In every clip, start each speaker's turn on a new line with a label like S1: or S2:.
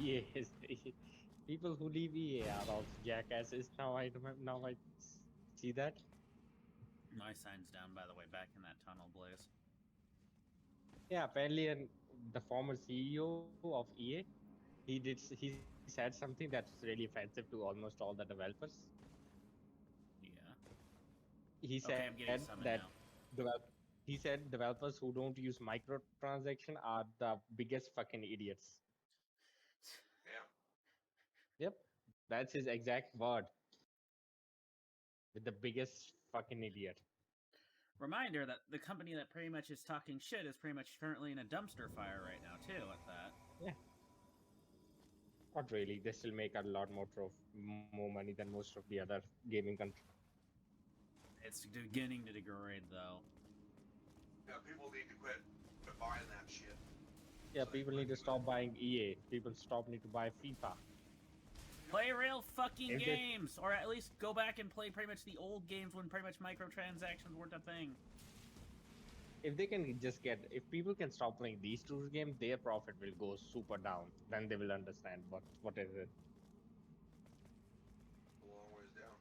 S1: Yes, people who leave EA are also jackasses. Now I remember. Now I see that.
S2: My sign's down, by the way, back in that tunnel, Blaze.
S1: Yeah, apparently, the former CEO of EA, he said something that's really offensive to almost all the developers.
S2: Yeah.
S1: He
S2: Okay,
S1: said
S2: I'm getting
S1: that
S2: summoned now.
S1: develop, he said developers who don't use microtransaction are the biggest fucking idiots.
S3: Yeah.
S1: Yep, that's his exact word. With the biggest fucking idiot.
S2: Reminder that the company that pretty much is talking shit is pretty much currently in a dumpster fire right now, too, at that.
S1: Yeah. Not really. They still make a lot more money than most of the other gaming countries.
S2: It's beginning to degrade, though.
S3: Yeah, people need to quit buying that shit.
S1: Yeah,
S3: So they
S1: people
S3: quit
S1: need to
S3: doing
S1: stop buying EA. People need to buy FIFA.
S2: Play real fucking
S1: If they,
S2: games! Or at least go back and play pretty much the old games when pretty much microtransactions weren't a thing.
S1: if they can just get, if people can stop playing these two games, their profit will go super down. Then they will understand what is it.
S3: a long ways down.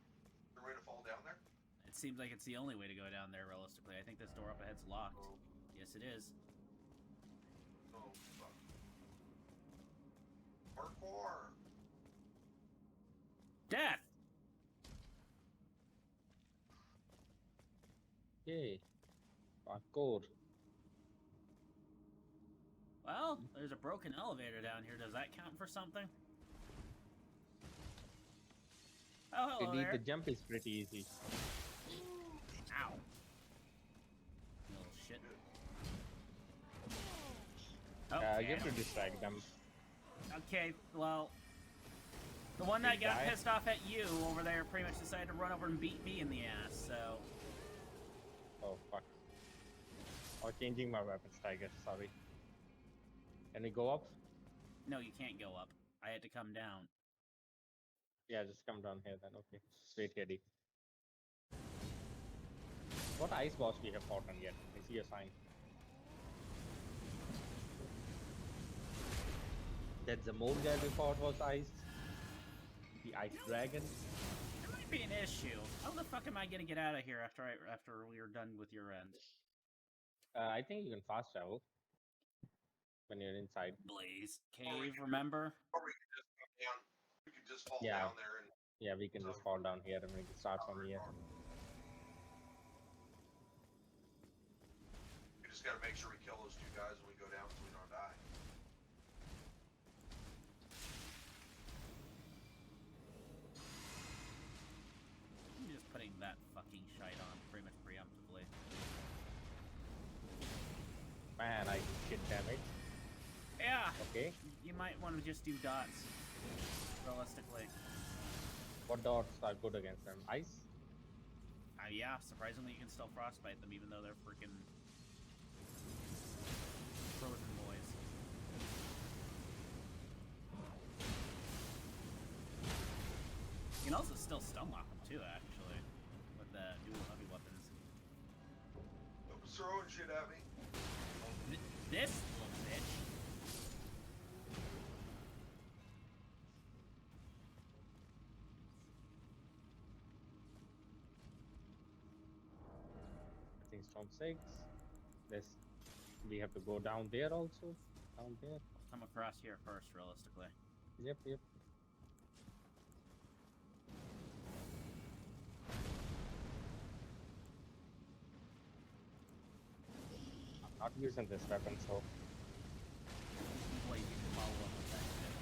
S3: They're ready to fall down there?
S2: It seems like it's the only way to go down there, realistically. I think this door up ahead's locked.
S3: Oh,
S2: Yes, it is.
S3: oh fuck. Parkour!
S2: Death!
S1: Yay. Parkour.
S2: Well, there's a broken elevator down here. Does that count for something? Oh, hello
S1: Indeed, the
S2: there.
S1: jump is pretty easy.
S2: Ow. You little shit. Oh,
S1: You have to
S2: and-
S1: distract them.
S2: Okay, well, the one that
S1: Big
S2: got
S1: guy.
S2: pissed off at you over there pretty much decided to run over and beat me in the ass, so...
S1: Oh, fuck. I was changing my weapons, Tiger. Sorry. Can we go up?
S2: No, you can't go up. I had to come down.
S1: Yeah, just come down here then. Okay. Straight here, D. What ice boss we have fought on yet? I see a sign. That the mole guy we fought was ice. The ice dragon.
S2: There might be an issue. How the fuck am I gonna get out of here after we are done with your end?
S1: I think you can fast travel when you're inside.
S2: Blaze Cave, remember?
S3: Or we could just come down. We could just fall
S1: Yeah.
S3: down there and
S1: Yeah, we can just fall down here and we can start from here.
S3: we just gotta make sure we kill those two guys when we go down so we don't die.
S2: I'm just putting that fucking shite on pretty much preemptively.
S1: Man, I shit damage.
S2: Yeah!
S1: Okay.
S2: You might want to just do dots. Realistically.
S1: What dots are good against them? Ice?
S2: Yeah, surprisingly you can still frostbite them even though they're freaking frozen boys. You can also still stun lock them too, actually, with the dual heavy weapons.
S3: Don't be throwing shit at me.
S2: This little bitch.
S1: I think Storm 6. This we have to go down there also. Down there.
S2: Come across here first, realistically.
S1: Yep, yep. I'm not using this weapon, so
S2: Wait, you can follow up with that shit.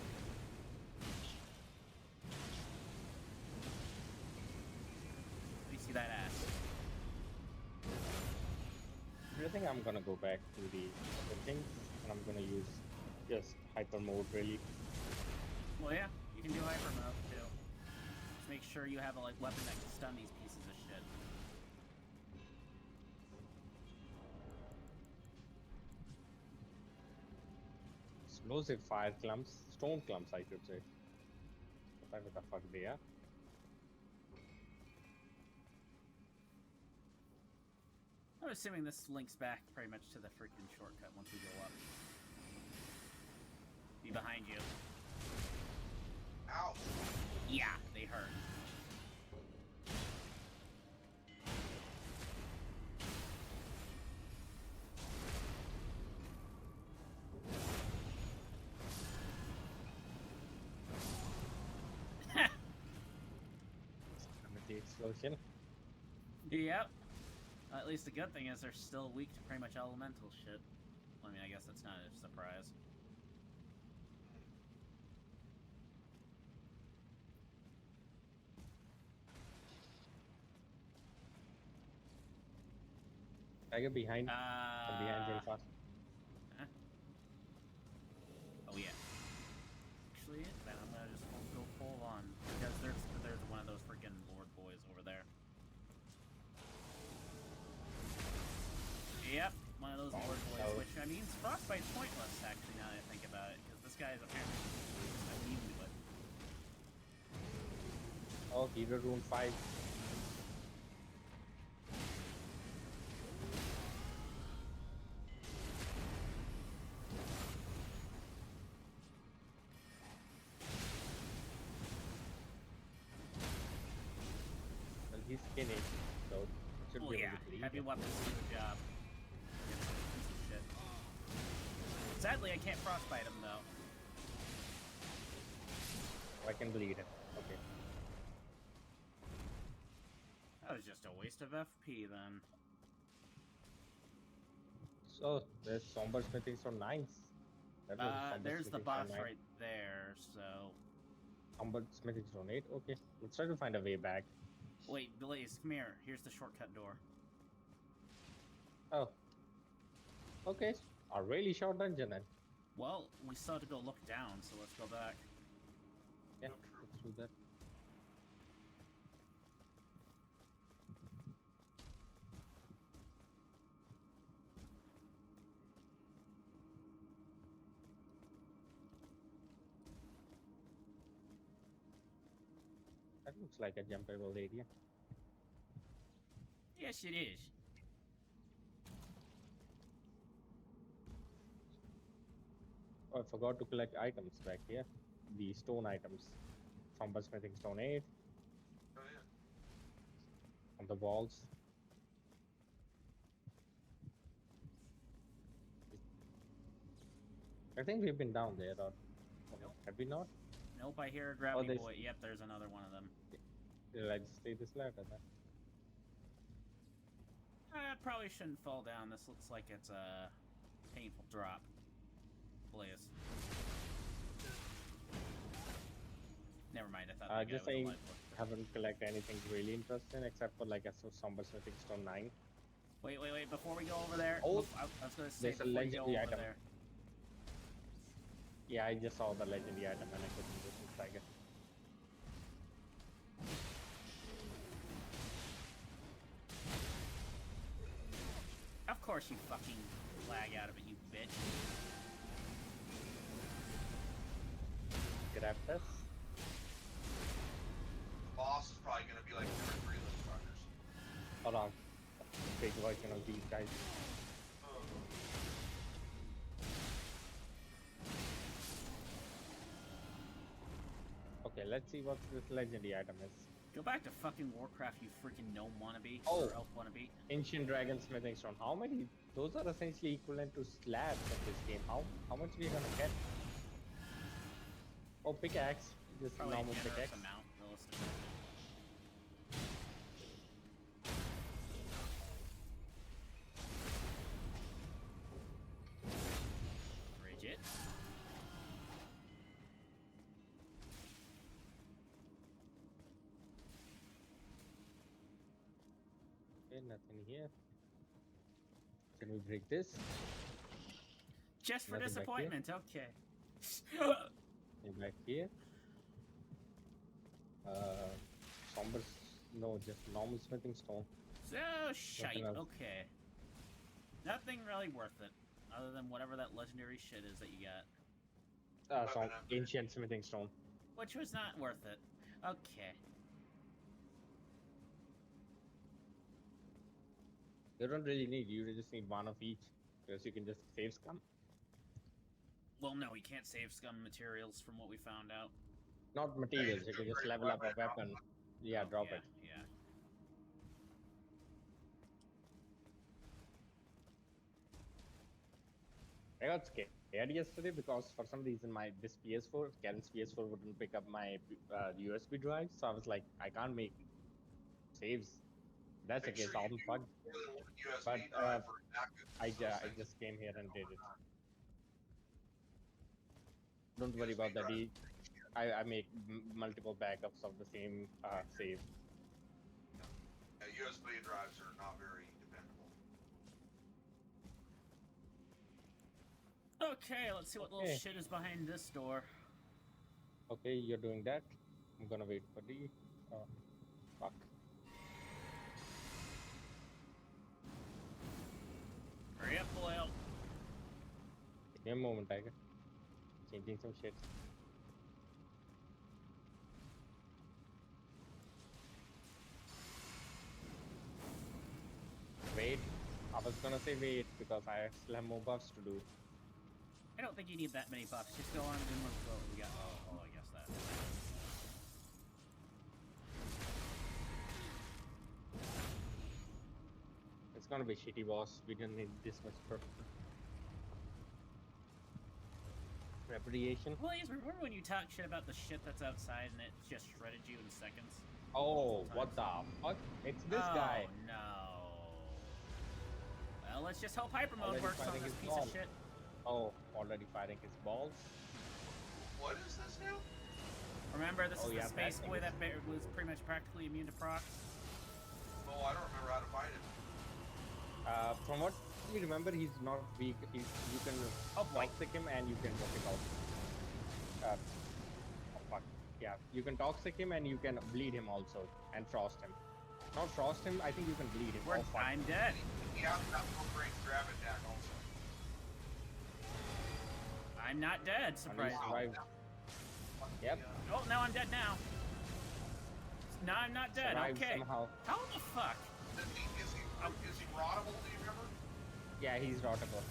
S2: Let me see that ass.
S1: I think I'm gonna go back to the other things and I'm gonna use just hyper mode really.
S2: Well, yeah, you can do hyper mode too. Just make sure you have a weapon that can stun these pieces of shit.
S1: Explosive fire clumps, stone clumps, I should say. Whatever the fuck they are.
S2: I'm assuming this links back pretty much to the freaking shortcut once we go up. behind you.
S3: Ouch.
S2: Yeah, they hurt.
S1: The explosion.
S2: Yep. At least the good thing is they're still weak to pretty much elemental shit. I mean, I guess that's not a surprise.
S1: I get behind. From behind real fast.
S2: Huh? Oh yeah. Actually, then I'm gonna just go full on because there's one of those freaking Lord boys over there. Yep, one of those Lord boys.
S1: Oh.
S2: Which I mean, Frostbite's pointless actually now that I think about it, because this guy is apparently immune to it.
S1: Oh, Hero Rune 5. Well, he's skinny, so it should
S2: Oh
S1: be
S2: yeah,
S1: able to bleed.
S2: heavy weapons do the job. Piece of shit. Sadly, I can't frostbite him though.
S1: I can bleed him. Okay.
S2: That was just a waste of FP then.
S1: So there's Somber Smithing Stone 9s. That was a Somber
S2: There's the
S1: Smithing
S2: boss
S1: Stone 9.
S2: right there, so...
S1: Somber Smithing Stone 8. Okay, let's try to find a way back.
S2: Wait, Blaze, come here. Here's the shortcut door.
S1: Oh. Okay, a really short dungeon then.
S2: Well, we still have to go look down, so let's go back.
S1: Yeah,
S3: No, true.
S1: let's do that. That looks like a jumpable area.
S2: Yes, it is.
S1: Oh, I forgot to collect items back here. The stone items. Somber Smithing Stone 8
S3: Oh yeah.
S1: on the walls. I think we've been down there, or
S2: Nope.
S1: have we not?
S2: Nope, I hear a gravity
S1: there's-
S2: boy. Yep, there's another one of them.
S1: Let's stay this ladder then.
S2: I probably shouldn't fall down. This looks like it's a painful drop. Blaze. Never mind, I thought that guy
S1: Just
S2: was
S1: saying,
S2: alive.
S1: haven't collected anything really interesting except for like a Somber Smithing Stone 9.
S2: Wait, before we go over there...
S1: Oh,
S2: I was gonna say,
S1: there's a
S2: before we go
S1: legendary
S2: over
S1: item.
S2: there...
S1: Yeah, I just saw the legendary item and I couldn't just inside it.
S2: Of course you fucking lag out of it, you bitch.
S1: Grab this.
S3: The boss is probably gonna be like 2 or 3 of those fuckers.
S1: Hold on. Big version of these guys. Okay, let's see what this legendary item is.
S2: Go back to fucking Warcraft, you freaking gnome wannabe.
S1: Oh.
S2: Or elf wannabe.
S1: Ancient Dragon Smithing Stone. How many? Those are essentially equivalent to slabs in this game. How much we gonna get? Oh, pickaxe. Just
S2: Probably a
S1: normal
S2: generous
S1: pickaxe.
S2: amount, realistically. Bridget.
S1: Okay, nothing here. Can we break this?
S2: Just for
S1: Nothing back here?
S2: disappointment, okay.
S1: And back here. Somber. No, just normal smithing stone.
S2: So, shite,
S1: else.
S2: okay. Nothing really worth it, other than whatever that legendary shit is that you got.
S1: Some ancient smithing stone.
S2: Which was not worth it. Okay.
S1: You don't really need. You just need one of each, because you can just save scum.
S2: Well, no, he can't save scum materials from what we found out.
S1: Not materials. You can just level up a weapon. Yeah,
S2: Oh,
S1: drop
S2: yeah,
S1: it.
S2: Yeah.
S1: I got scared yesterday because for some reason this PS4, Karen's PS4 wouldn't pick up my USB drive, so I was like, I can't make saves. That's the
S3: Make
S1: case.
S3: sure you
S1: I'm
S3: do
S1: fucked.
S3: more than one USB
S1: But
S3: drive for backup.
S1: I just came here and did it. Don't worry about that. I make multiple backups of the same save.
S3: USB drives are not very dependable.
S2: Okay, let's see what little shit is behind this door.
S1: Okay, you're doing that. I'm gonna wait for the. Fuck.
S2: Hurry up, boy.
S1: Give me a moment, Tiger. Changing some shit. Wait. I was gonna say wait because I still have more buffs to do.
S2: I don't think you need that many buffs. Just go on and look what we got. Oh, I guess that.
S1: It's gonna be shitty, boss. We don't need this much repudiation.
S2: Please remember when you talk shit about the shit that's outside and it just shredded you in seconds?
S1: Oh, what the fuck? It's this guy.
S2: Oh, no. Well, let's just hope hyper mode
S1: Already
S2: works on
S1: fighting
S2: this
S1: his
S2: piece
S1: ball.
S2: of shit.
S1: Oh, already fighting his balls.
S3: What is this now?
S2: Remember, this is
S1: yeah,
S2: the space
S1: that
S2: boy
S1: thing
S2: that was pretty much practically immune to procs.
S3: Oh, I don't remember how to fight it.
S1: From what we remember, he's not weak. You can toxic him and you can knock him out. Oh fuck. Yeah, you can toxic him and you can bleed him also and frost him. Not frost him. I think you can bleed him. Oh fuck.
S2: I'm dead.
S3: He has that great grab attack also.
S2: I'm not dead,
S1: And he
S2: surprisingly.
S1: survived. Yep.
S2: Oh, now I'm dead now. Now I'm not dead,
S1: Survived
S2: okay.
S1: somehow.
S2: How the fuck?
S3: Is he rottable, do you remember?
S1: Yeah, he's rottable.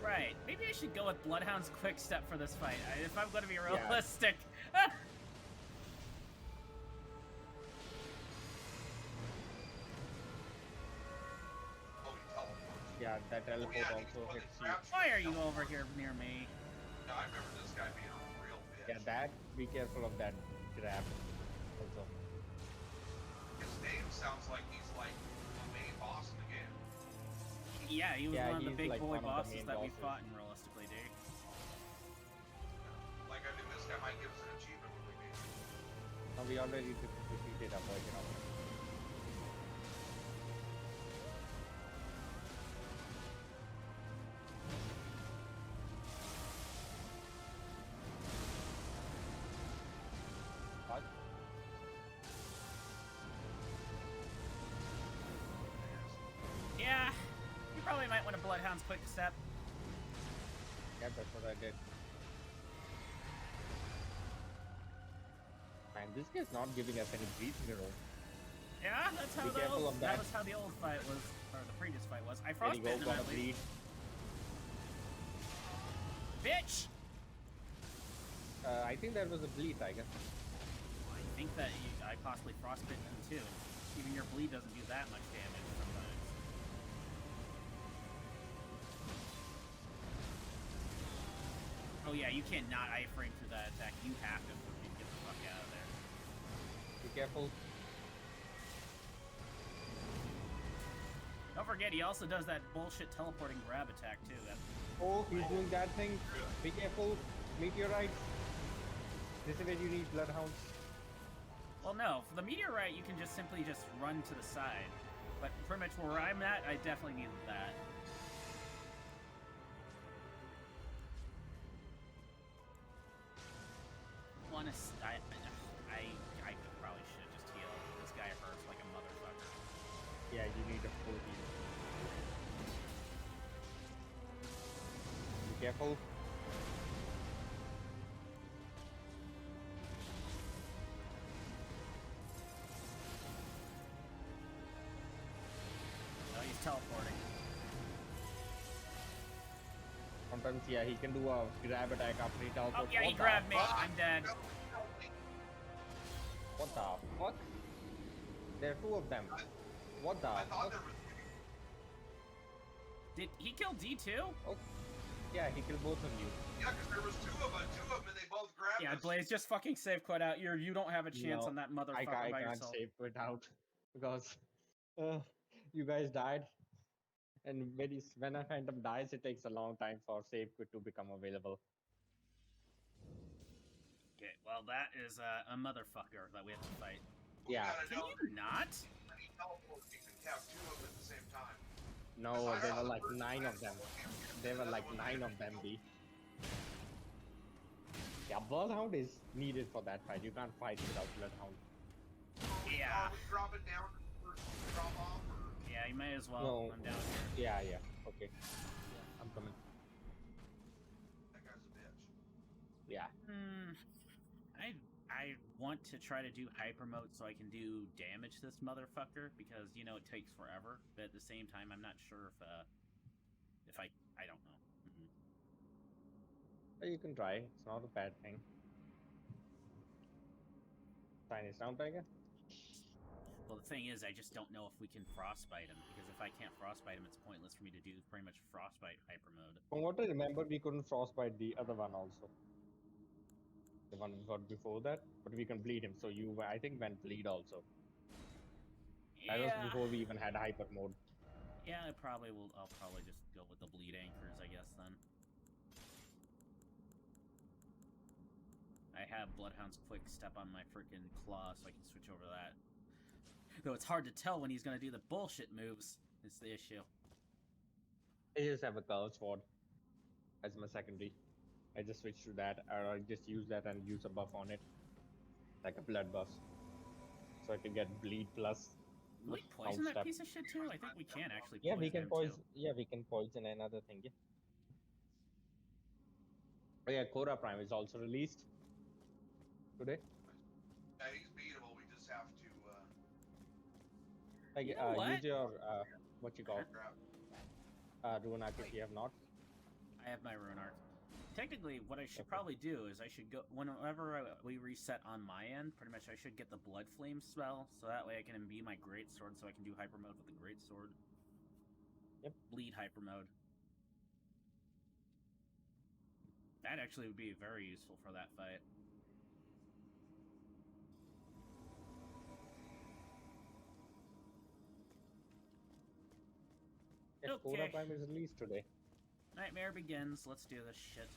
S2: Right, maybe I should go with Bloodhound's quick step for this fight, if I'm gonna be
S1: Yeah.
S2: realistic.
S3: Oh, he teleports.
S1: Yeah, that teleport
S3: yeah,
S1: also
S3: he's
S1: hits
S3: the
S1: you.
S3: grabs
S2: Why are you over here near me?
S3: No, I remember this guy being a real bitch.
S1: Yeah, that. Be careful of that grab. Also.
S3: His name sounds like he's like the main boss in the game.
S2: Yeah, he was
S1: Yeah,
S2: one of the
S1: he's
S2: big
S1: like
S2: boy
S1: one of the
S2: bosses
S1: main
S2: that we
S1: bosses.
S2: fought in realistically, dude.
S3: Like, I think this guy might give us an achievement when we meet him.
S1: No, we already defeated a version of it. What?
S2: Yeah, you probably might want a Bloodhound's quick step.
S1: Yeah, that's what I did. Man, this guy's not giving us any breathing room.
S2: Yeah, that's how
S1: Be
S2: the
S1: careful
S2: old,
S1: of
S2: that
S1: that.
S2: was how the old fight was, or the previous fight was. I
S1: There you go,
S2: frostbitten him
S1: gonna
S2: at least.
S1: bleed.
S2: Bitch!
S1: I think that was a bleed, I guess.
S2: I think that I possibly frostbitten him too. Even your bleed doesn't do that much damage sometimes. Oh yeah, you cannot iframe through that attack. You have to fucking get the fuck out of there.
S1: Be careful.
S2: Don't forget, he also does that bullshit teleporting grab attack too. That
S1: Oh, he's doing that thing. Be careful. Meteorites. This is where you need bloodhounds.
S2: well, no, for the meteorite, you can just simply just run to the side. But pretty much where I'm at, I definitely needed that. I probably should just heal. This guy hurts like a motherfucker.
S1: Yeah, you need a full heal. Be careful.
S2: teleporting.
S1: Sometimes, yeah, he can do a grab attack after he teleports.
S2: Oh, yeah, he
S1: What the
S2: grabbed me.
S1: fuck?
S2: I'm dead.
S1: What the fuck? There are two of them. What the
S3: I thought
S1: fuck?
S3: there was.
S2: Did he kill D2?
S1: Oh, yeah, he killed both of you.
S3: Yeah, because there was two of them, and they both grabbed
S2: Yeah,
S3: us.
S2: Blaze, just fucking save quit out. You don't have a chance
S1: No,
S2: on that motherfucker
S1: I
S2: by
S1: can't
S2: yourself.
S1: save it out because you guys died. And when a phantom dies, it takes a long time for save quit to become available.
S2: Okay, well that is a motherfucker that we have to fight.
S3: We
S1: Yeah.
S3: gotta
S2: Can
S3: know
S2: you not?
S3: when he teleports, you can have two of them at the same time.
S1: No,
S3: I
S1: there
S3: saw
S1: were
S3: the
S1: like
S3: first
S1: 9 of them. There were
S3: the
S1: like
S3: other one
S1: 9 of them, B. Yeah, Bloodhound is needed for that fight. You can't fight without Bloodhound.
S2: Yeah.
S3: Are we dropping down or drop off? Or?
S2: Yeah, you may as well.
S1: No.
S2: I'm down here.
S1: Yeah, okay. Yeah, I'm coming.
S3: That guy's a bitch.
S1: Yeah.
S2: I want to try to do hyper mode so I can do damage to this motherfucker because you know it takes forever. But at the same time, I'm not sure if I don't know.
S1: You can try. It's not a bad thing. Tiny Sound Tiger?
S2: Well, the thing is, I just don't know if we can frostbite him because if I can't frostbite him, it's pointless for me to do pretty much frostbite hyper mode.
S1: From what I remember, we couldn't frostbite the other one also. The one we got before that, but we can bleed him. So you, I think, went bleed also. That was before we even had hyper mode.
S2: Yeah, I'll probably just go with the bleed anchors, I guess, then. I have Bloodhound's quick step on my freaking claw, so I can switch over to that. Though it's hard to tell when he's gonna do the bullshit moves, is the issue.
S1: I just have a curl sword as my secondary. I just switch to that, or I just use that and use a buff on it. Like a blood buff. So I can get bleed plus.
S2: Can we poison that piece of shit too? I think we can actually poison
S1: Yeah, we can
S2: him
S1: poison.
S2: too.
S1: Yeah, we can poison another thing. Yeah. Oh yeah, Korra Prime is also released today.
S3: Yeah, he's beatable. We just have to.
S1: Like,
S2: You know what?
S1: use your what you call
S3: grab.
S1: Rune Arc if you have not.
S2: I have my rune arc. Technically, what I should probably do is I should go whenever we reset on my end. Pretty much, I should get the blood flame spell, so that way I can imbue my great sword, so I can do hyper mode with the great sword.
S1: Yep.
S2: Bleed hyper mode. That actually would be very useful for that fight.
S1: Yes,
S2: Okay.
S1: Korra Prime is released today.
S2: Nightmare begins. Let's do this shit.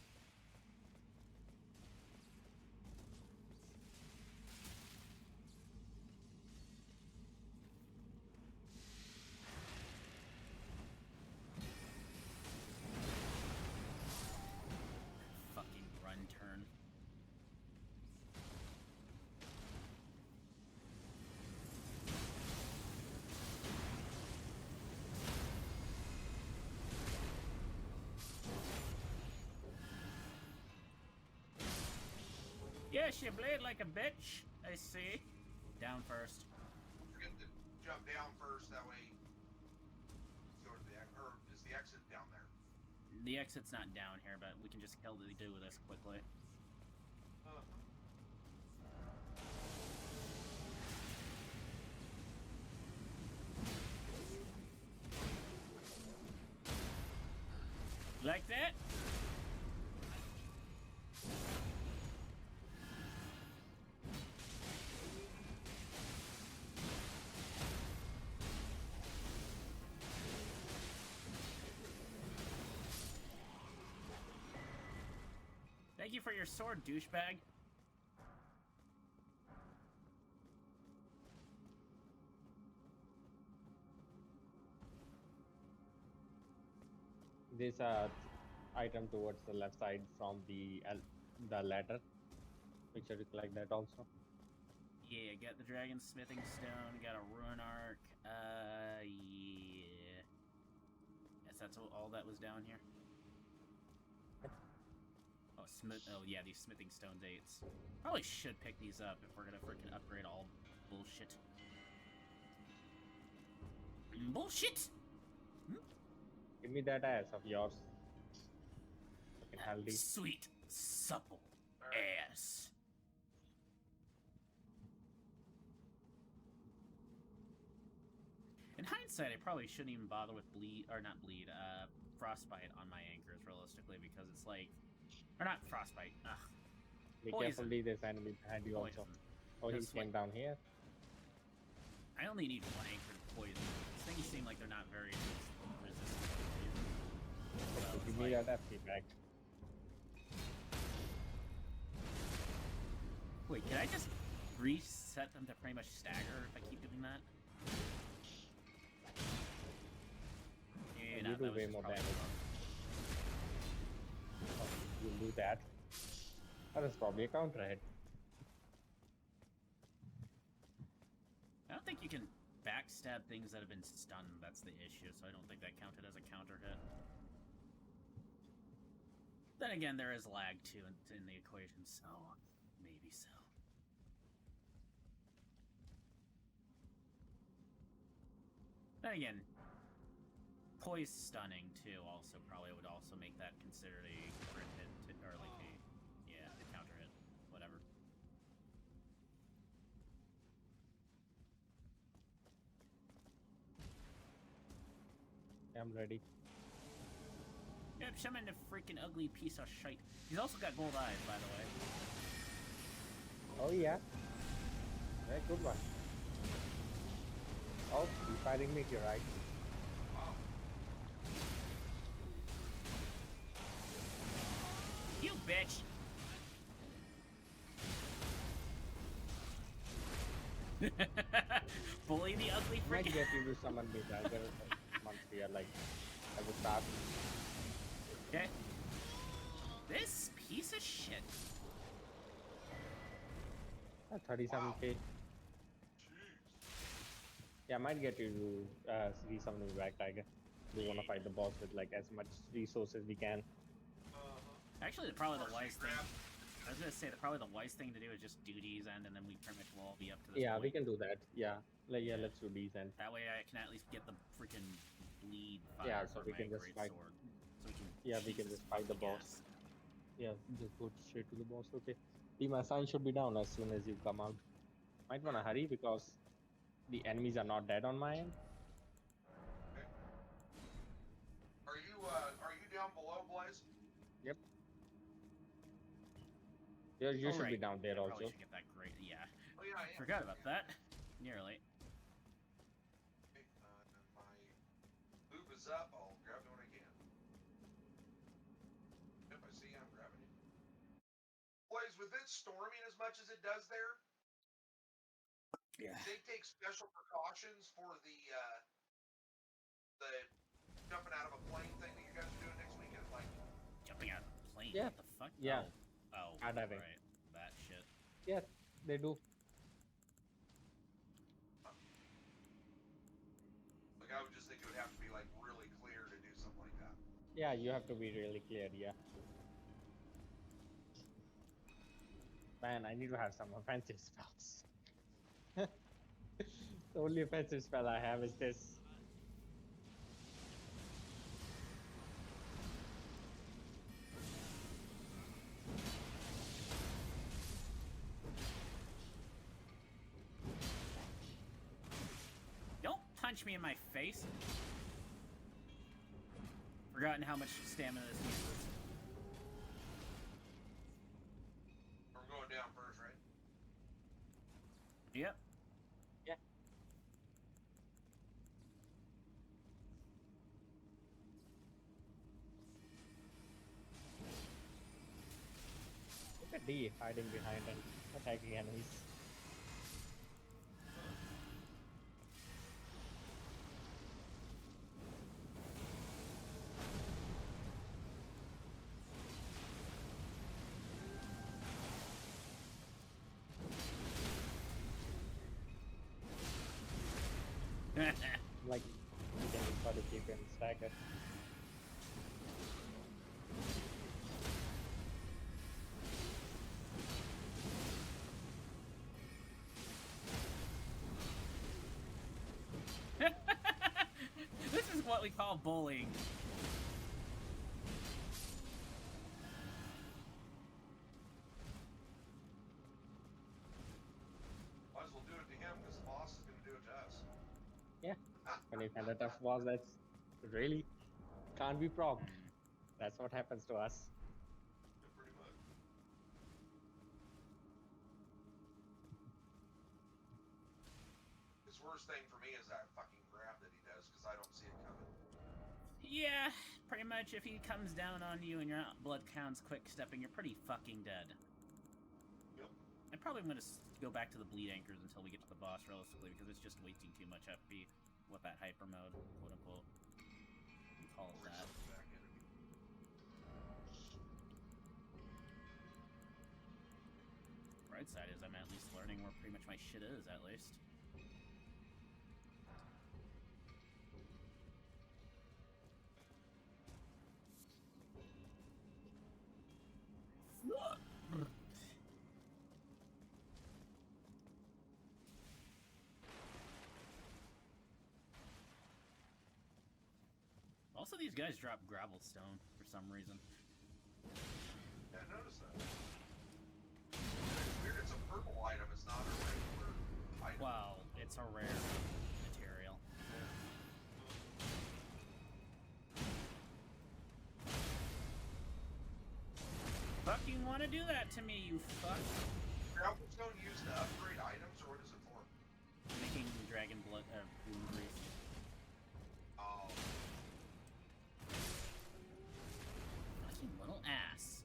S2: Fucking run turn. Yes, you blade like a bitch. I see. Down first.
S3: Forget to jump down first. That way. Go to the or is the exit down there?
S2: The exit's not down here, but we can just kill the do this quickly. Like that? Thank you for your sword, douchebag.
S1: This item towards the left side from the ladder. Make sure you collect that also.
S2: Yeah, got the dragon smithing stone, got a rune arc. Yeah. Guess that's all that was down here. Oh, oh yeah, these smithing stone dates. Probably should pick these up if we're gonna freaking upgrade all bullshit. Bullshit!
S1: Give me that ass of yours. Fucking healthy.
S2: Sweet, supple
S3: Alright.
S2: ass. In hindsight, I probably shouldn't even bother with frostbite on my anchors realistically because it's like, or not frostbite. Ugh,
S1: Be
S2: poison.
S1: careful, Lee, there's enemy behind you also.
S2: Poison.
S1: Oh, he
S2: That's
S1: came
S2: like-
S1: down here.
S2: I only need one anchor to poison. These things seem like they're not very resistant. So
S1: Give
S2: it's
S1: me
S2: like,
S1: that FP back.
S2: wait, can I just reset them to pretty much stagger if I keep doing that?
S1: You
S2: no,
S1: do
S2: that was
S1: way
S2: just
S1: more
S2: probably
S1: damage. Oh, you'll do that. That is probably a counter hit.
S2: I don't think you can backstab things that have been stunned. That's the issue, so I don't think that counted as a counter hit. Then again, there is lag too in the equation, so maybe so. Then again, poise stunning too also probably would also make that considered a crit hit or like a counter hit, whatever.
S1: I'm ready.
S2: Yep, summon a freaking ugly piece of shite. He's also got gold eyes, by the way.
S1: Oh yeah. Very good one. Oh, he's fighting me here, right?
S2: You bitch! Bully the ugly
S1: Might
S2: freaking.
S1: get you to summon me dagger once we are like at the start.
S2: Okay. This piece of shit.
S1: 37k.
S3: Jeez.
S1: Yeah, I might get you to resummon me back, Tiger. We want to fight the boss with like as much resources we can.
S2: Actually, probably the
S3: First
S2: wise
S3: we
S2: thing.
S3: grab-
S2: I was gonna say that probably the wise thing to do is just do D's end, and then we pretty much will all be up to this
S1: Yeah,
S2: point.
S1: we can do that. Yeah, like
S2: Yeah.
S1: let's do these and
S2: That way, I can at least get the freaking bleed fire
S1: Yeah, so
S2: for
S1: we
S2: my
S1: can just
S2: great
S1: fight-
S2: sword. So we can.
S1: yeah, we can
S2: Jesus
S1: just fight the
S2: fucking
S1: boss.
S2: ass.
S1: yeah, just go straight to the boss. Okay, my sign should be down as soon as you come out. Might wanna hurry because the enemies are not dead on my end.
S3: Are you down below, Blaze?
S1: You
S2: Oh,
S1: should be
S2: right.
S1: down there
S2: I probably
S1: also.
S2: should get that great. Yeah,
S3: Oh yeah, yeah.
S2: forgot about that. Nearly.
S3: Okay, and my loop is up. I'll grab it when I can. Yep, I see. I'm grabbing it. Blaze, with it storming as much as it does there,
S2: Yeah.
S3: they take special precautions for the jumping out of a plane thing that you guys are doing next weekend. Like,
S2: Jumping out of a plane.
S1: Yeah.
S2: What the fuck?
S1: Yeah.
S2: Oh.
S1: Skydiving.
S2: Right. That shit.
S1: Yeah, they do.
S3: I would just think it would have to be like really clear to do something like that.
S1: Yeah, you have to be really clear. Yeah. Man, I need to have some offensive spells. The only offensive spell I have is this.
S2: Don't punch me in my face. Forgotten how much stamina this uses.
S3: We're going down first, right?
S2: Yep.
S1: Yeah. Look at D hiding behind and attacking enemies. Like, you can just try to keep him staggered.
S2: This is what we call bullying.
S1: When you find a tough boss that's really can't be proc.
S2: Hmm.
S1: That's what happens to us.
S3: Yeah, pretty much. His worst thing for me is that fucking grab that he does because I don't see it coming.
S2: Yeah, pretty much. If he comes down on you and your blood counts quick stepping, you're pretty fucking dead.
S3: Yep.
S2: I'm probably going to go back to the bleed anchors until we get to the boss realistically, because it's just wasting too much FP with that hyper mode, quote unquote. We call it
S3: Bring
S2: that.
S3: something back in.
S2: Bright side is I'm at least learning where pretty much my shit is, at least. Also, these guys drop gravel stone for some reason.
S3: Yeah, I noticed that. It's weird. It's a purple item. It's not a regular item.
S2: Well, it's a rare material. Fucking want to do that to me, you fuck.
S3: Cobblestone used to upgrade items, or what is it for?
S2: Making dragon blood, boom grease.
S3: Oh,
S2: Fucking little ass.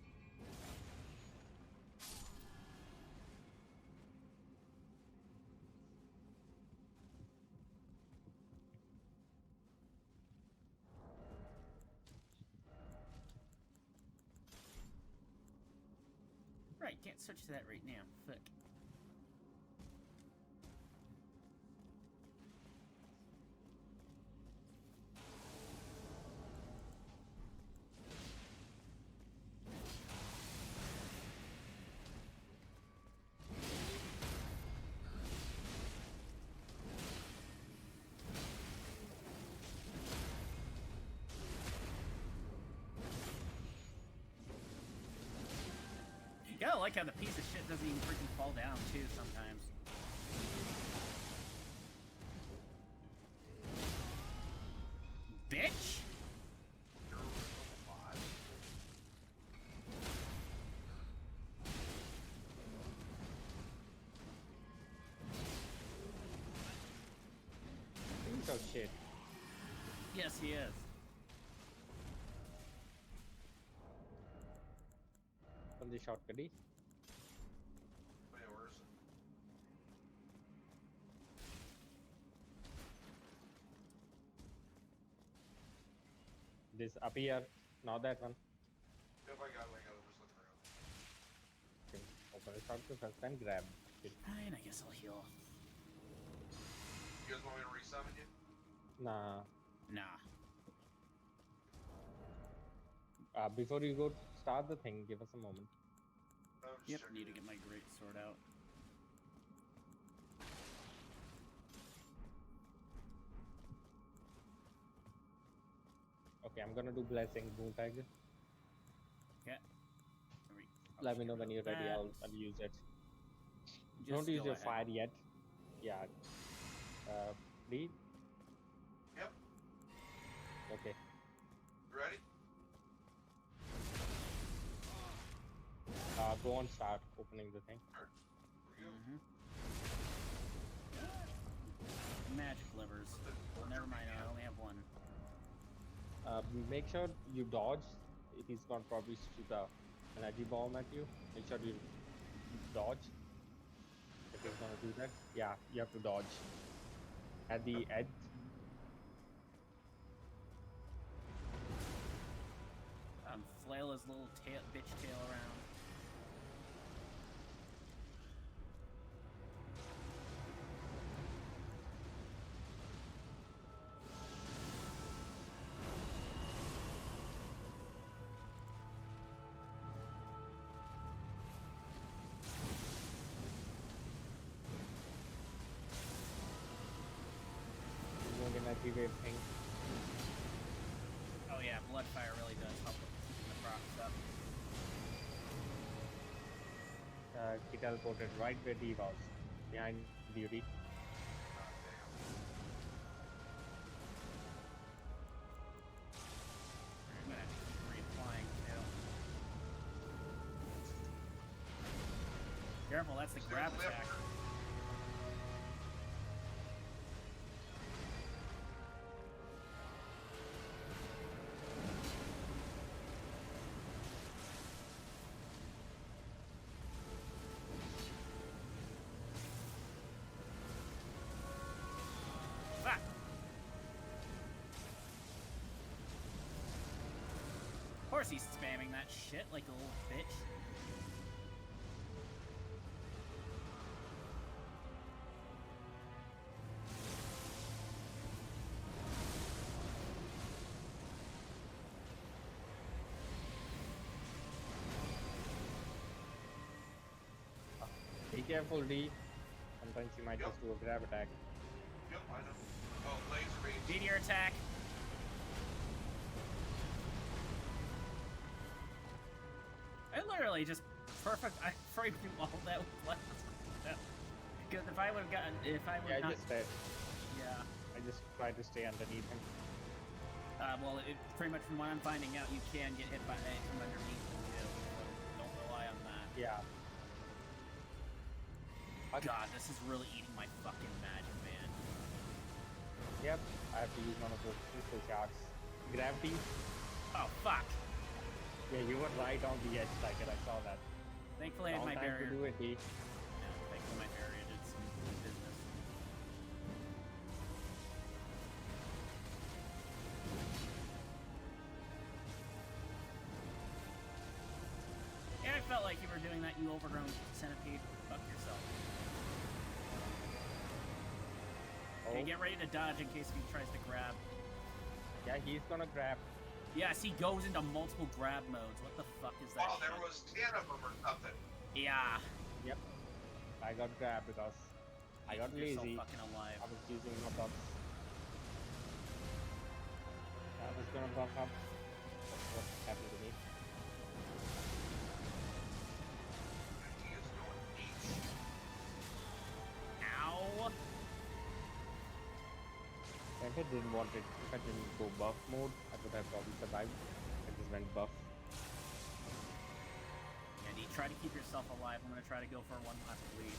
S2: Right, can't switch to that right now. Fuck. You gotta like how the piece of shit doesn't even freaking fall down, too, sometimes. Bitch!
S3: you're level 5.
S1: Piece of shit.
S2: Yes, he is.
S1: From the shortcut.
S3: Wait, where is it?
S1: This up here, not that one.
S3: Yep, I got it. I was just looking around.
S1: Okay. Open the shortcut first and grab it.
S2: Fine, I guess I'll heal.
S3: You guys want me to resummon you?
S1: Nah.
S2: Nah.
S1: Before you go start the thing, give us a moment.
S3: No, I'm just
S2: Yep,
S3: checking
S2: need to
S3: in.
S2: get my great sword out.
S1: Okay, I'm gonna do blessing boom tag.
S2: Okay.
S1: Let me know when you're ready. I'll use it.
S2: Just
S1: Don't use
S2: go
S1: your
S2: ahead.
S1: fire yet. Yeah. Bleed.
S3: Yep.
S1: Okay.
S3: You ready?
S1: Go on. Start opening the thing.
S3: Here we go.
S2: Magic livers. Well, never mind, I only have one.
S1: Make sure you dodge. He's gonna probably shoot a energy bomb at you. Make sure you dodge. If he's gonna do that, yeah, you have to dodge. At the edge.
S2: Flail his little tail, bitch tail around.
S1: Doing energy wave thing.
S2: Oh yeah, Bloodfire really does help with keeping the procs up.
S1: He teleported right where he was, behind duty.
S3: God damn.
S2: Careful, that's the grab attack. Fuck! Of course he's spamming that shit like a little bitch.
S1: Be careful, D. Sometimes you might
S3: Yep.
S1: just do a grab attack.
S3: Yep, I know. Oh, laser beams.
S2: Meteor attack. I literally just I framed through all that with blast. Because if I would have gotten, if I would
S1: Yeah,
S2: not,
S1: I just try to stay underneath him.
S2: well, pretty much from what I'm finding out, you can get hit by from underneath them too. So don't rely on that.
S1: Yeah.
S2: God, this is really eating my fucking magic, man.
S1: Yep. I have to use one of those pistol shots. Gravity.
S2: Oh fuck!
S1: Yeah, you were right on the edge, Tiger. I saw that.
S2: Thankfully, I had
S1: Wrong
S2: my
S1: time
S2: barrier.
S1: to do it, D.
S2: Yeah, thankfully my barrier did some business. Yeah, I felt like you were doing that, you overgrown centipede. Fuck yourself. Okay, get ready to dodge in case he tries to grab.
S1: Yeah, he's gonna grab.
S2: Yes, he goes into multiple grab modes. What the fuck is that?
S3: Oh, there
S2: shit?
S3: was 10 of them or something.
S2: Yeah.
S1: Yep. I got grabbed because I got
S2: You're so
S1: lazy.
S2: fucking alive.
S1: I was using my buffs. I was gonna buff up. That's what happened to me.
S3: He is going each.
S2: Ow.
S1: If I didn't want it, if I didn't go buff mode, I would have probably survived. I just went buff.
S2: And you try to keep yourself alive. I'm gonna try to go for one last bleed.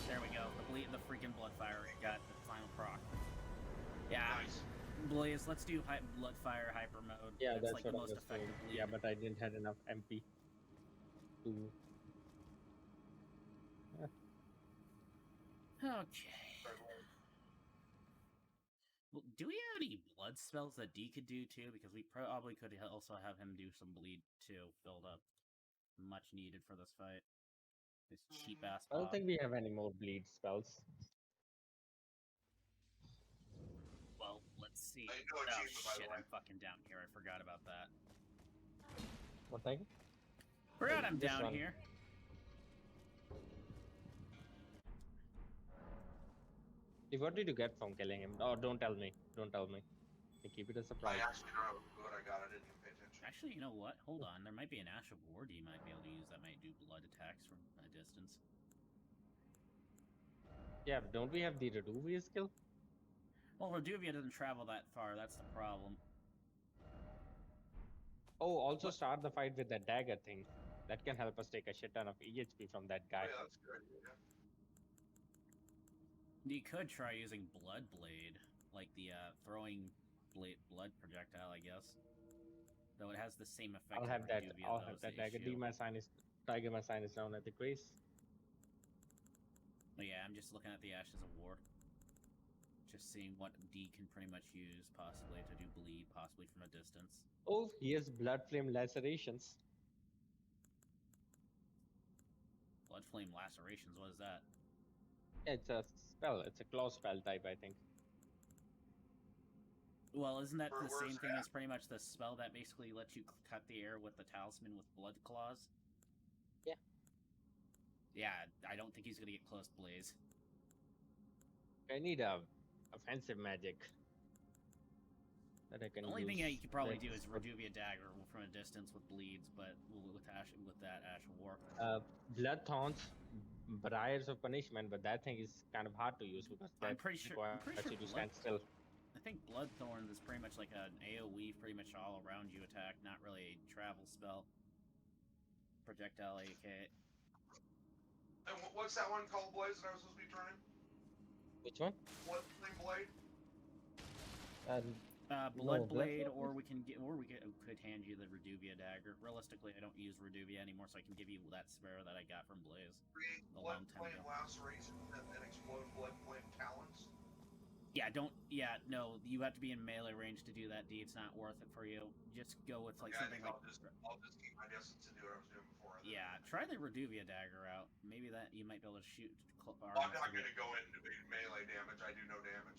S2: There we go. The freaking bloodfire got the final proc. Yeah.
S3: Nice.
S2: Blaze, let's do bloodfire hyper mode.
S1: Yeah, that's
S2: like
S1: what
S2: the
S1: I
S2: most
S1: was doing.
S2: effective bleed.
S1: Yeah, but I didn't have enough MP to.
S2: Okay. Well, do we have any blood spells that D could do too? Because we probably could also have him do some bleed too, build up. Much needed for this fight. This cheap ass.
S1: I don't think we have any more bleed spells.
S2: Well, let's see.
S3: I know
S2: Oh
S3: achievement, by the
S2: shit,
S3: way.
S2: I'm fucking down here. I forgot about that.
S1: What thing?
S2: Forgot I'm
S1: This
S2: down
S1: one.
S2: here.
S1: What did you get from killing him? Oh, don't tell me. Don't tell me. You keep it a
S3: I
S1: surprise.
S3: actually don't know what I got. I didn't even pay attention.
S2: Actually, you know what? Hold on. There might be an Ash of War D you might be able to use that might do blood attacks from a distance.
S1: Yeah, but don't we have the Reduvia skill?
S2: Well, Reduvia doesn't travel that far. That's the problem.
S1: Oh, also
S2: What?
S1: start the fight with that dagger thing. That can help us take a shit ton of EHP from that
S3: Oh,
S1: guy.
S3: yeah, that's good. Yeah.
S2: You could try using Blood Blade, like the throwing blood projectile, I guess. Though it has the same effect.
S1: I'll
S2: as
S1: have that.
S2: Reduvia,
S1: I'll
S2: though,
S1: have
S2: is the
S1: that dagger.
S2: issue.
S1: Tiger, my sign is down at the grace.
S2: But yeah, I'm just looking at the Ashes of War. Just seeing what D can pretty much use, possibly, to do bleed, possibly from a distance.
S1: Oh, he has blood flame lacerations.
S2: Blood Flame Lacerations, what is that?
S1: It's a spell. It's a claw spell type, I think.
S2: Well, isn't that the
S3: Where's
S2: same thing
S3: that?
S2: as pretty much the spell that basically lets you cut the air with the talisman with blood claws?
S1: Yeah.
S2: Yeah, I don't think he's gonna get close to Blaze.
S1: I need a offensive magic that I can
S2: The only thing
S1: use
S2: that you could probably
S1: that
S2: do is
S1: for-
S2: Reduvia Dagger from a distance with bleeds, but with that Ash of War.
S1: blood taunts, Briars of Punishment, but that thing is kind of hard to use because
S2: I'm
S1: that
S2: pretty sure
S1: requires you to
S2: blood,
S1: stand still.
S2: I think Bloodthorns is pretty much like an AoE, pretty much all around you attack, not really a travel spell. Projectile AK.
S3: And what's that one called, Blaze, that I was supposed to be trying?
S1: Which one?
S3: Bloodflame Blade?
S2: Bloodblade,
S1: Bloodthorns?
S2: or we could hand you the Reduvia dagger. Realistically, I don't use Reduvia anymore, so I can give you that spare that I got from Blaze.
S3: Create
S2: A long time
S3: Bloodflame
S2: ago.
S3: Laceration and explode Bloodflame Talons?
S2: Yeah, no, you have to be in melee range to do that, D. It's not worth it for you. Just go with, like,
S3: Yeah, I
S2: something
S3: think
S2: like...
S3: I'll just keep my distance and do what I was doing before.
S2: Yeah, try the Reduvia dagger out. Maybe that you might be able to shoot...
S3: Well, I'm not going to go into melee damage. I do no damage.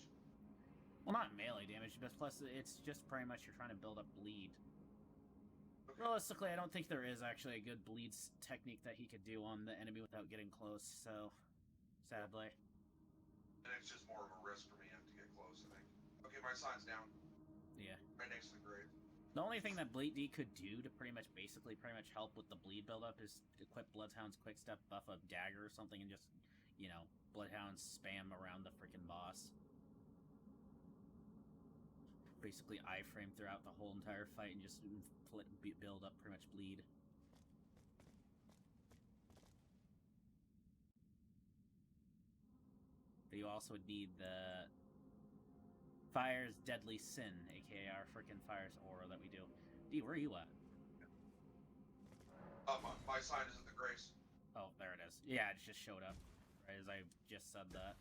S2: Well, not melee damage, but plus it's just pretty much you're trying to build up bleed.
S3: Okay.
S2: Realistically, I don't think there is actually a good bleed technique that he could do on the enemy without getting close, so... Sadly.
S3: And it's just more of a risk for me to get close, I think. Okay, my sign's down.
S2: Yeah.
S3: Right next to the grave.
S2: The only thing that Bleed D could do to pretty much help with the bleed buildup is equip Bloodhound's quick step, buff a dagger or something, and just, you know, Bloodhound spam around the freaking boss. Basically iframe throughout the whole entire fight and just build up pretty much bleed. But you also would need the Fire's Deadly Sin, aka our freaking Fire's Aura that we do. D, where are you at?
S3: My sign is at the grace.
S2: Oh, there it is. Yeah, it just showed up right as I just said that.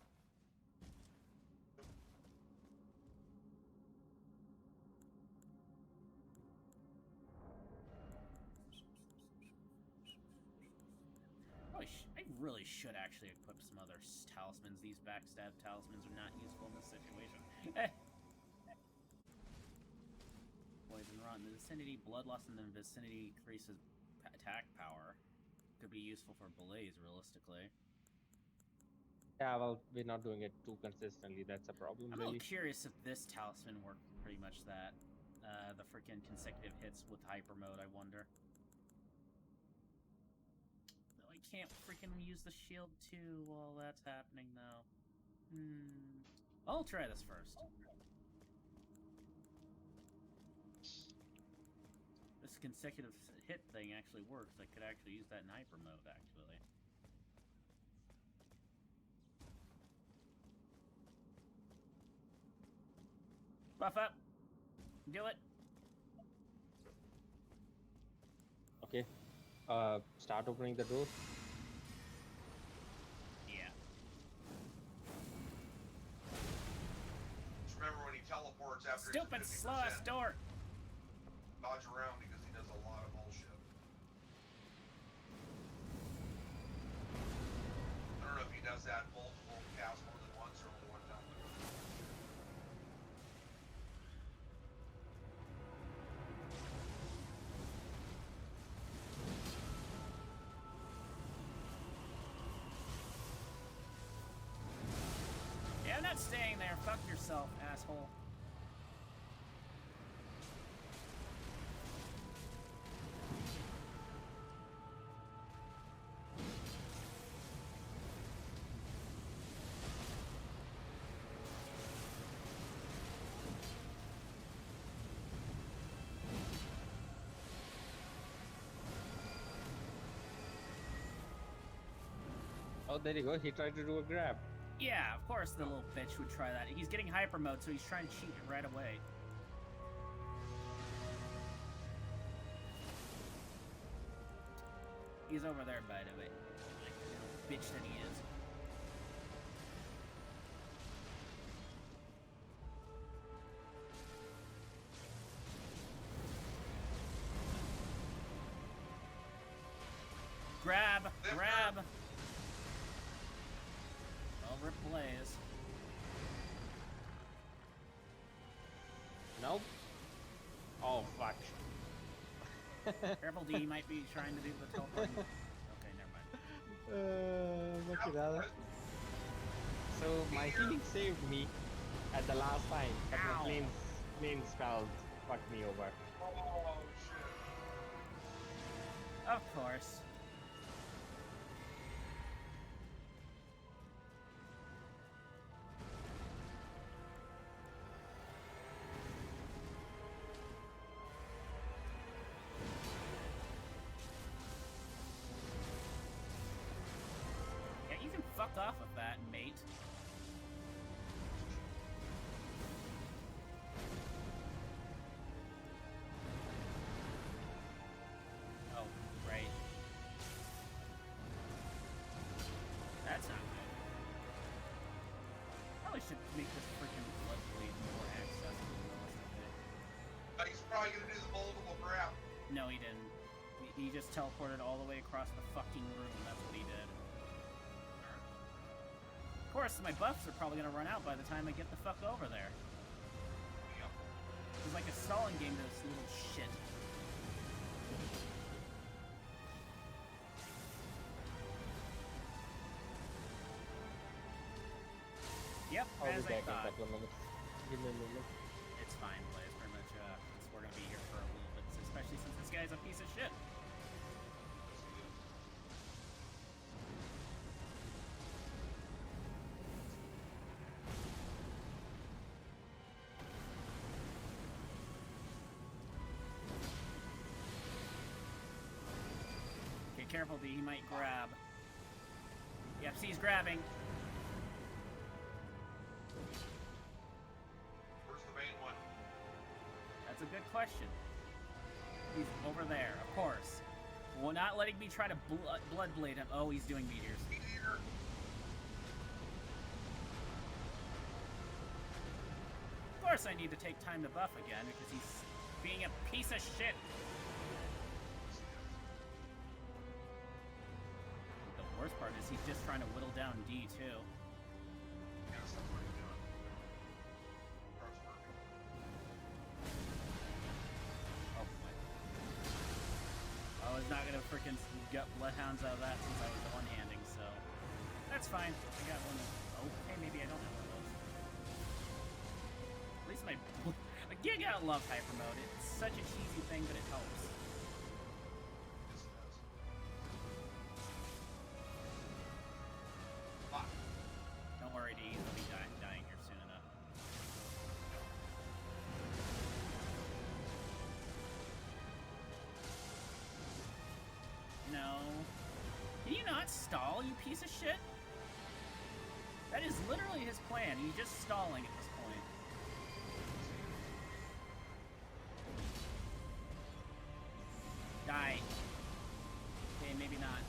S2: I really should actually equip some other talismans. These backstab talismans are not useful in this situation. Poison Rot in the vicinity. Bloodlust in the vicinity increases attack power. Could be useful for Blaze, realistically.
S1: Yeah, well, we're not doing it too consistently. That's a problem,
S2: I'm a
S1: really.
S2: little curious if this talisman worked pretty much that. The freaking consecutive hits with hyper mode, I wonder. I can't freaking use the shield too while that's happening, though. I'll try this first. This consecutive hit thing actually works. I could actually use that in hyper mode, actually. Buff up! Do it!
S1: Okay. Start opening the door.
S2: Yeah.
S3: Just remember when he teleports after
S2: Stupid
S3: his 50%,
S2: slow-ass door!
S3: dodge around because he does a lot of bullshit. I don't know if he does that multiple casts more than once or only one time.
S2: Yeah, I'm not staying there. Fuck yourself, asshole.
S1: Oh, there you go. He tried to do a grab.
S2: Yeah, of course the little bitch would try that. He's getting hyper mode, so he's trying to cheat it right away. He's over there, by the way. Like, little bitch that he is. Grab! Grab! Well, rip Blaze.
S1: Nope. Oh, fuck.
S2: Careful, D might be trying to do the teleporting. Okay, never mind.
S1: Look at that. So my healing saved me at the last time, but
S2: Ow.
S1: my flame spells fucked me over.
S3: Oh, shit.
S2: Of course. Fuck off with that, mate. Oh, right. That's not good. Probably should make this freaking blood bleed more accessible realistically.
S3: He's probably gonna do the multiple grab.
S2: No, he didn't. He just teleported all the way across the fucking room. That's what he did. Of course, my buffs are probably gonna run out by the time I get the fuck over there.
S3: Yep.
S2: It's like a stalling game to this little shit. Yep,
S1: I'll
S2: as
S1: be
S2: I
S1: back in a
S2: thought.
S1: couple of minutes. Give me a moment.
S2: It's fine, Blaze. Pretty much, we're gonna be here for a little bit, especially since this guy's a piece of shit. Okay, careful, D. He might grab. Yep, see, he's grabbing.
S3: Where's the main one?
S2: That's a good question. He's over there, of course. Well, not letting me try to blood blade him. Oh, he's doing meteors.
S3: Meteor.
S2: Of course I need to take time to buff again, because he's being a piece of shit. The worst part is he's just trying to whittle down D, too.
S3: Yeah, that's what he's doing. Starts working.
S2: Oh, boy. I was not gonna freaking gut bloodhounds out of that since I was one-handing, so... That's fine. I got one of... Okay, maybe I don't have one of those. At least my... I gig out love hyper mode. It's such a cheesy thing, but it helps.
S3: Yes, it does. Fuck.
S2: Don't worry, D. He'll be dying here soon enough. No. Can you not stall, you piece of shit? That is literally his plan. He's just stalling at this point. Die. Okay, maybe not.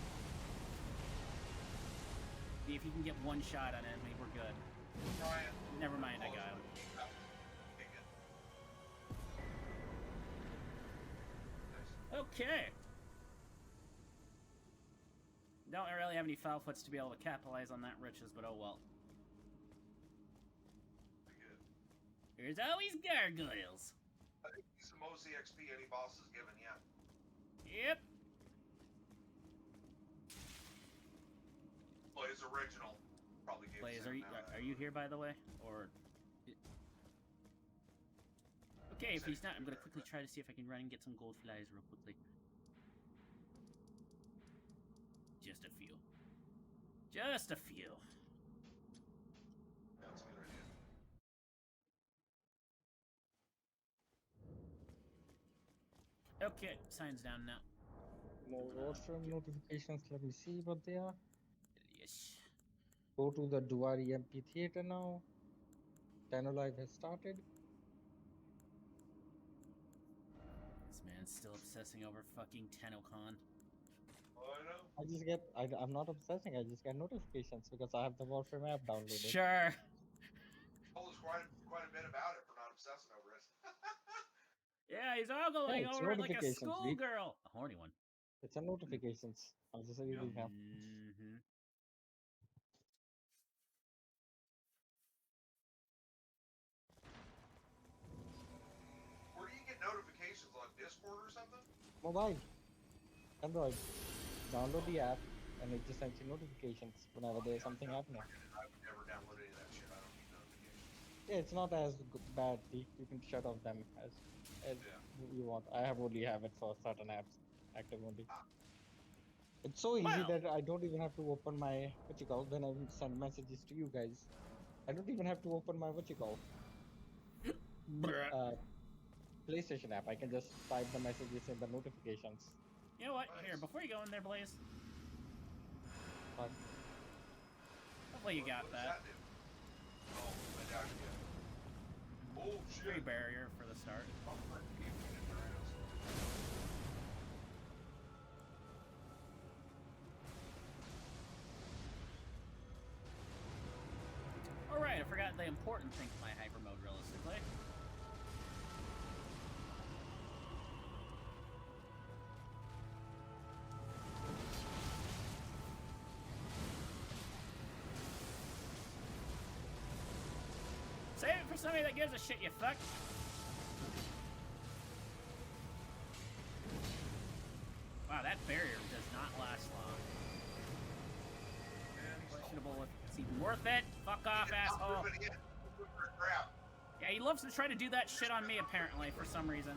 S2: See if you can get one shot on him, maybe we're good.
S3: Trying.
S2: Never mind, I got him.
S3: Okay, good. Nice.
S2: Okay. Don't really have any foul foots to be able to capitalize on that riches, but oh well.
S3: Pretty good.
S2: There's always gargoyles.
S3: I think he's the most EXP any boss has given yet.
S2: Yep.
S3: Blaze original. Probably gave
S2: Blaze,
S3: the same
S2: are
S3: amount.
S2: you here by the way, or? Okay, if he's not, I'm gonna quickly try to see if I can run and get some gold flies real quickly. Just a few. Just a few.
S3: That's a good idea.
S2: Okay, signs down now.
S1: More washroom notifications. Let me see what they are.
S2: Yes.
S1: Go to the Duar EMP theater now. Tenno Live has started.
S2: This man's still obsessing over fucking TennoCon.
S3: Oh, I know.
S1: I'm not obsessing, I just get notifications because I have the Warframe app downloaded.
S2: Sure.
S3: Told us quite a bit about it for not obsessing over it.
S2: Yeah, he's ogling
S1: it's
S2: over it like a
S1: notifications, Vic.
S2: schoolgirl. A horny one.
S1: It's a notifications. I'll just reading now.
S2: Mm-hmm.
S3: Where do you get notifications? On Discord or something?
S1: Mobile. Android. Download the app and it just sends you notifications whenever there's something happening.
S3: I would never download any of that shit. I don't need notifications.
S1: Yeah, it's not as bad. You can shut off them as
S3: Yeah.
S1: you want. I only have it for certain apps active only. It's so easy
S2: Wow.
S1: that I don't even have to open my when I send messages to you guys. I don't even have to open my PlayStation app. I can just type the messages in the notifications.
S2: You know what? Here, before you go in there, Blaze,
S1: But
S2: Well, you got
S3: What does
S2: that.
S3: do? Oh, I doubt it. Oh,
S2: Free
S3: shit.
S2: barrier for the start.
S3: Oh, my God.
S2: Alright, I forgot the important thing to my hyper mode realistically. Save it for somebody that gives a shit, you fuck. Wow, that barrier does not last long. Questionable if it's even worth it. Fuck off, asshole. Yeah, he loves to try to do that shit on me, apparently, for some reason.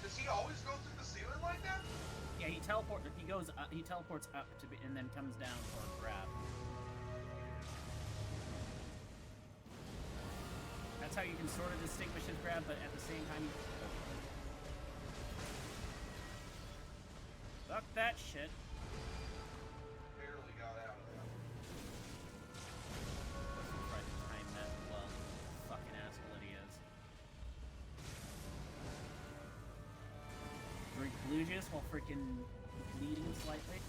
S3: Does he always go through the ceiling like that?
S2: Yeah, he teleports up to be, and then comes down for a grab. That's how you can sort of distinguish his grab, but at the same time, you... Fuck that shit.
S3: Barely got out of that.
S2: Try to time that well. Fucking asshole that he is. Drink blue juice while freaking bleeding slightly.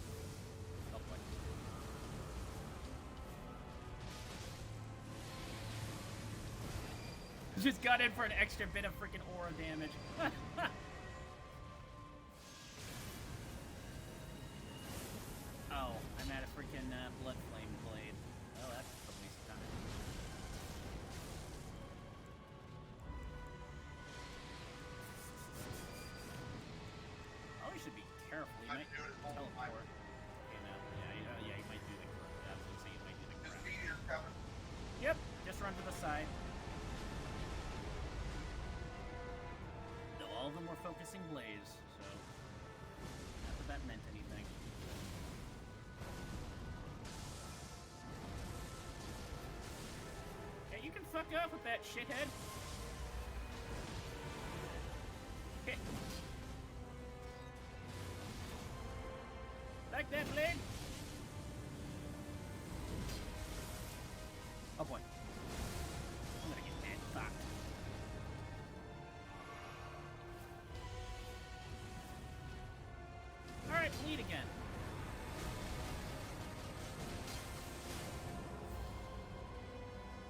S2: Oh boy. Just got in for an extra bit of freaking aura damage. Oh, I'm at a freaking blood flame blade. Oh, that's a waste of time. Oh, you should be careful. You might teleport. Okay, no. Yeah, you might do the correct. I was gonna say you might do the
S3: His
S2: correct.
S3: meteor coming.
S2: Yep, just run to the side. Though all of them were focusing blaze, so not that that meant anything. Yeah, you can fuck off with that shithead. Okay. Like that blade? Oh boy. I'm gonna get mad. Fuck. Alright, bleed again.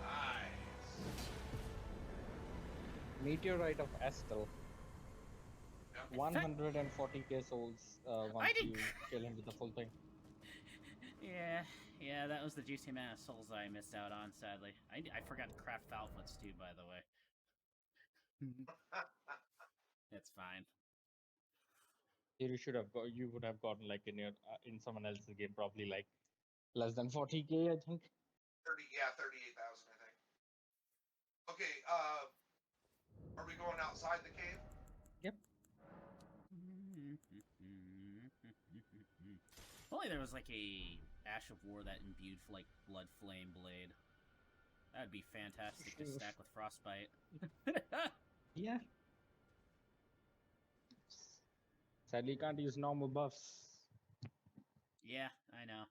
S3: Nice.
S1: Meteorite of Estel.
S3: Yep.
S1: 140k souls once
S2: didn't-
S1: you kill him with the full thing.
S2: Yeah, that was the juicy amount of souls I missed out on, sadly. I forgot to craft Falfoots too, by the way. It's fine.
S1: You should have got. You would have gotten like in your in someone else's game probably like less than 40k, I think.
S3: 38,000, I think. Okay, are we going outside the cave?
S1: Yep.
S2: If only there was like a Ash of War that imbued like blood flame blade. That'd be fantastic to stack with frostbite.
S1: Yeah. Sadly, you can't use normal buffs.
S2: Yeah, I know.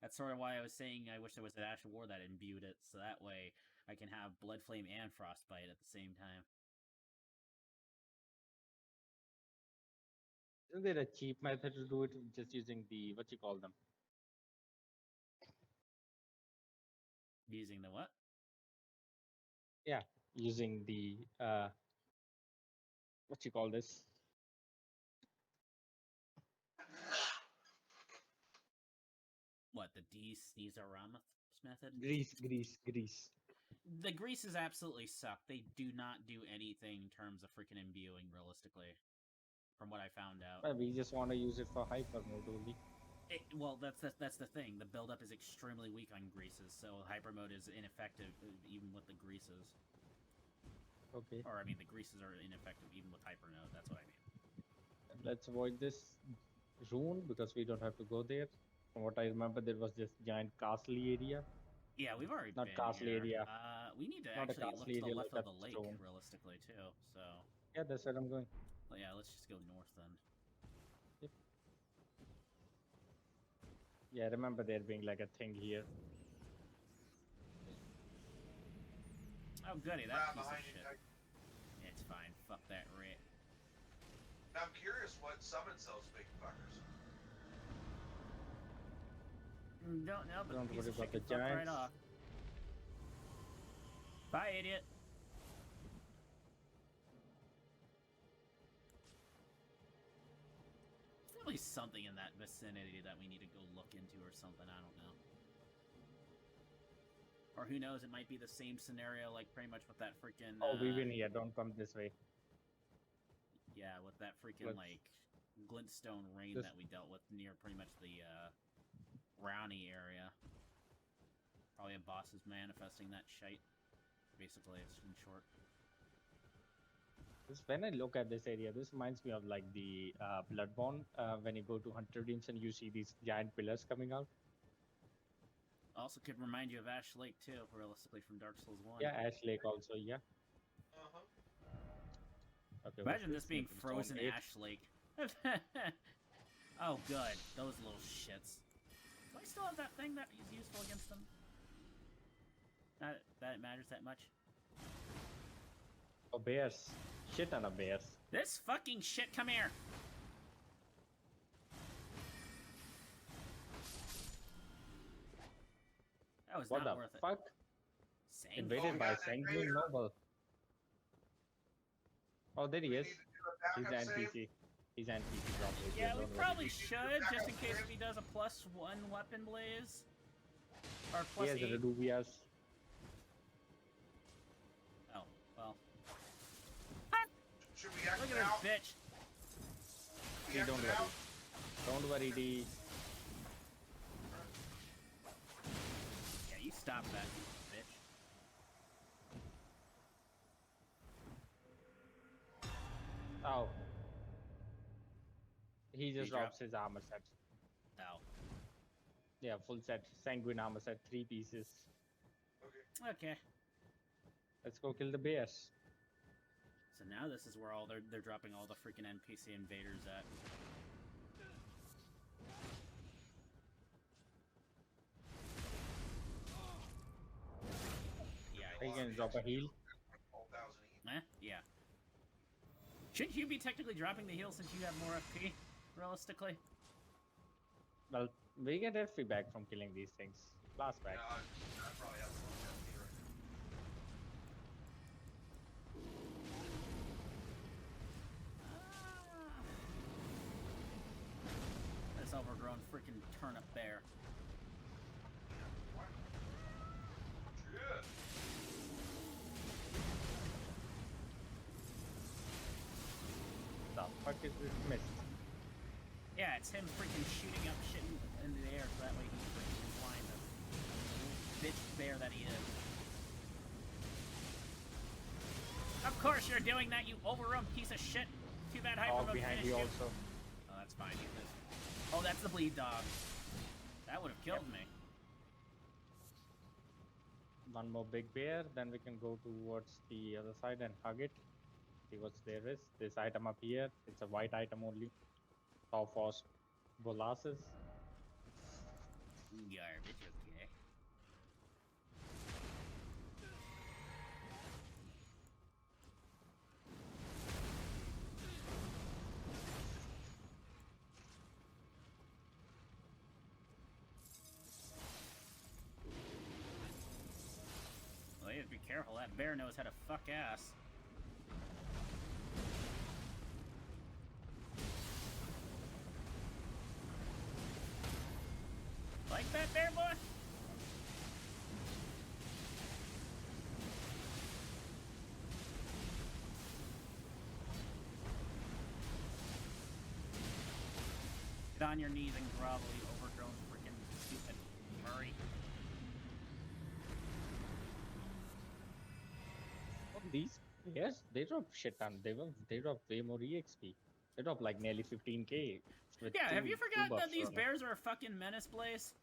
S2: That's sort of why I was saying I wish there was an Ash of War that imbued it, so that way I can have blood flame and frostbite at the same time.
S1: Isn't there a cheap method to do it? Just using the what you call them?
S2: Using the what?
S1: Yeah, using the what you call this?
S2: What, the Sneezarama method?
S1: Grease.
S2: The greases absolutely suck. They do not do anything in terms of freaking imbuing, realistically. From what I found out.
S1: Well, we just want to use it for hyper mode only.
S2: Well, that's the thing. The buildup is extremely weak on greases, so hyper mode is ineffective even with the greases.
S1: Okay.
S2: Or, I mean, the greases are ineffective even with hyper mode. That's what I mean.
S1: Let's avoid this rune because we don't have to go there. From what I remember, there was this giant castle area.
S2: Yeah, we've already
S1: Not
S2: been
S1: castle
S2: here.
S1: area.
S2: We need to
S1: Not a
S2: actually look
S1: castle
S2: to the
S1: area
S2: left
S1: like
S2: of the
S1: that
S2: lake,
S1: stone.
S2: realistically, too. So,
S1: Yeah, that's where I'm going.
S2: well, yeah, let's just go north then.
S1: Yep. Yeah, I remember there being like a thing here.
S2: Oh, goody, that
S3: Round
S2: piece of
S3: behind you.
S2: shit. It's fine. Fuck that rat.
S3: Now I'm curious what summons those big fuckers.
S2: Don't know, but
S1: Don't
S2: the piece
S1: worry
S2: of
S1: about
S2: shit
S1: the
S2: can fuck right
S1: giants.
S2: off. Bye, idiot. There's probably something in that vicinity that we need to go look into or something. I don't know. Or who knows? It might be the same scenario, like pretty much with that freaking.
S1: Oh, we've been here. Don't come this way.
S2: Yeah, with that freaking
S1: Let's-
S2: like glintstone rain
S1: This-
S2: that we dealt with near pretty much the Brownie area. Probably a boss is manifesting that shite. Basically, it's in short.
S1: When I look at this area, this reminds me of like the Bloodborne. When you go to Hunter Reach and you see these giant pillars coming out.
S2: Also, could remind you of Ash Lake too, realistically from Dark Souls 1.
S1: Yeah, Ash Lake also. Yeah.
S3: Uh-huh.
S1: Okay.
S2: Imagine this being
S1: Nippon Stone
S2: frozen
S1: 8.
S2: Ash Lake. Oh, good. Those little shits. Do I still have that thing that is useful against them? Not that it matters that much.
S1: Oh, bears. Shit ton of bears.
S2: This fucking shit, come here! That was
S1: What
S2: not
S1: the
S2: worth it.
S1: fuck?
S2: Same.
S1: Invaded
S3: we
S1: by
S3: got that
S1: Sanguine
S3: raider.
S1: Noble. Oh, there he
S3: We
S1: is.
S3: need to do a
S1: He's
S3: backup
S1: an
S3: save.
S1: NPC. He's an NPC probably.
S2: Yeah, we
S1: don't worry.
S2: probably should, just in case if he does a +1 weapon blaze. Or
S1: He has
S2: +8.
S1: Reduvias.
S2: Oh, well.
S3: Should we
S2: Look
S3: exit
S2: at
S3: out?
S2: this bitch.
S3: We
S1: Hey, don't
S3: exit
S1: worry.
S3: out?
S1: Don't worry, D.
S2: Yeah, you stop that, you bitch.
S1: Oh. He just
S2: He dropped-
S1: drops his armor set.
S2: Oh.
S1: Yeah, full set. Sanguine armor set. 3 pieces.
S3: Okay.
S2: Okay.
S1: Let's go kill the bears.
S2: So now this is where all they're dropping all the freaking NPC invaders at. Yeah.
S1: Are you gonna drop a heal?
S3: 12,000 each.
S2: Yeah. Shouldn't you be technically dropping the heal since you have more FP, realistically?
S1: Well, we get FP back from killing these things. Blast back.
S3: No, I probably have the wrong FP right now.
S2: This overgrown freaking turnip bear.
S3: What? Shit.
S1: The fuck is this mist?
S2: Yeah, it's him freaking shooting up shit in the air so that way he's freaking flying the bitch bear that he is. Of course you're doing that, you overrun piece of shit. Too bad hyper
S1: Oh,
S2: mode
S1: behind
S2: finished
S1: you
S2: you.
S1: also.
S2: Oh, that's fine. He missed. Oh, that's the bleed dog. That would have killed me.
S1: One more big bear, then we can go towards the other side and hug it. See what there is. This item up here, it's a white item only. Sophos Bolasses.
S2: Garbage, okay. Well, you have to be careful. That bear knows how to fuck ass. Like that bear, boy? Get on your knees and grovel, you overgrown freaking stupid Murray.
S1: Oh, these bears, they drop shit ton. They drop way more EXP. They drop like nearly 15k. with
S2: Yeah, have
S1: two-
S2: you
S1: two
S2: forgotten
S1: buffs
S2: that these
S1: on it.
S2: bears are a fucking menace, Blaze?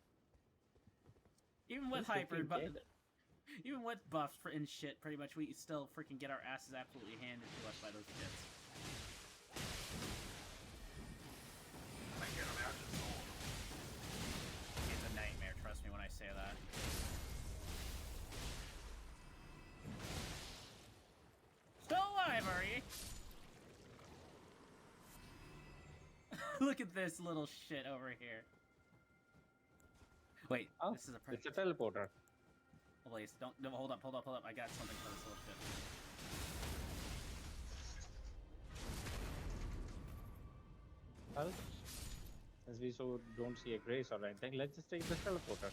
S2: Even with
S1: Who's
S2: hyper, but
S1: 15K?
S2: even with buffs for and shit, pretty much we still freaking get our asses absolutely handed to us by those shits.
S3: I can't imagine it's all.
S2: Look at this little shit over here. Wait,
S1: Oh,
S2: this is a
S1: it's a teleporter.
S2: place. Don't no, hold up. I got something for this little shit.
S1: Well, as we so don't see a grace or anything, let's just take the teleporter.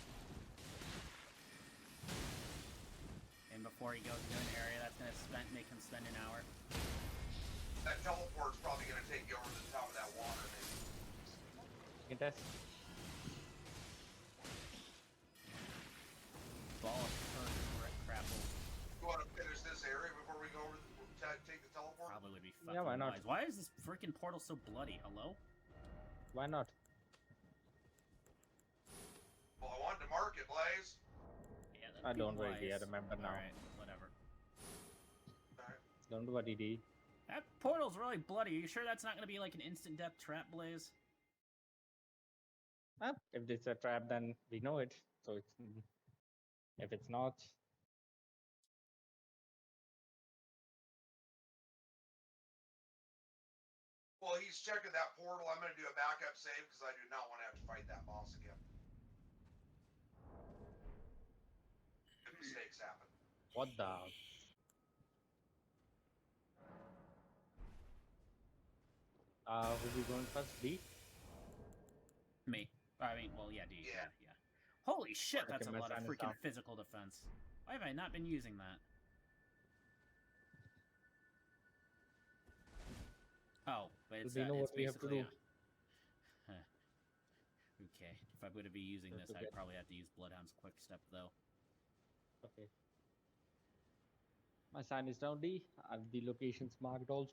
S2: And before he goes into an area that's gonna make him spend an hour.
S3: That teleport's probably gonna take you over the top of that water, maybe.
S1: You can test.
S2: Ball of crapple.
S3: You want to finish this area before we go over take the teleport?
S2: Probably would be fucking
S1: Yeah, why not?
S2: wise. Why is this freaking portal so bloody? Hello?
S1: Why not?
S3: Well, I wanted to mark it, Blaze.
S2: Yeah,
S1: I don't really remember now.
S2: Alright, whatever.
S3: Alright.
S1: Don't worry, D.
S2: That portal's really bloody. Are you sure that's not gonna be like an instant death trap, Blaze?
S1: If it's a trap, then we know it. So it's if it's not,
S3: Well, he's checking that portal. I'm going to do a backup save because I do not want to have to fight that boss again. If mistakes happen.
S1: what the? Who we going first? D.
S2: Me. I mean, well, yeah, dude.
S3: Yeah.
S2: Yeah. Holy shit,
S1: Okay,
S2: that's a
S1: my
S2: lot of
S1: sign is
S2: freaking
S1: down.
S2: physical defense. Why have I not been using that? Oh, but it's,
S1: we know
S2: it's
S1: what we have to
S2: basically
S1: do.
S2: Okay, if I would be using
S1: That's
S2: this,
S1: okay.
S2: I'd probably have to use Bloodhound's Quick Step, though.
S1: Okay. My sign is down, D. I have the locations marked also.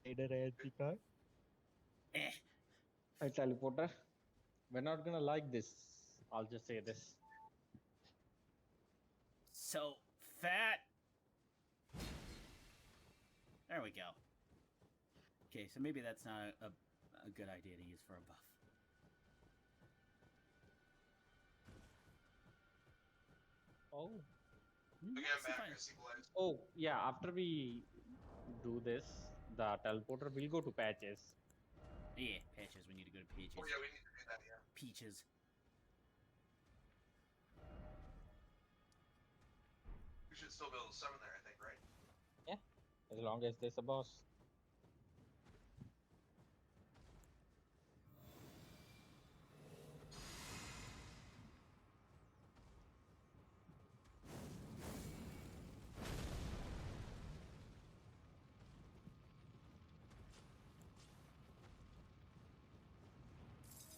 S1: Later as the car.
S2: Eh.
S1: Hi, teleporter. We're not gonna like this. I'll just say this.
S2: So fat. There we go. Okay, so maybe that's not a good idea to use for a buff.
S1: Oh.
S3: Again,
S2: Let's see if
S3: man,
S2: I-
S3: I see Blaze.
S1: Oh, yeah. After we do this, the teleporter will go to patches.
S2: Yeah, patches. We need to go to Peaches.
S3: Oh, yeah, we need to do that, yeah.
S2: Peaches.
S3: We should still be able to summon there, I think, right?
S1: As long as there's a boss.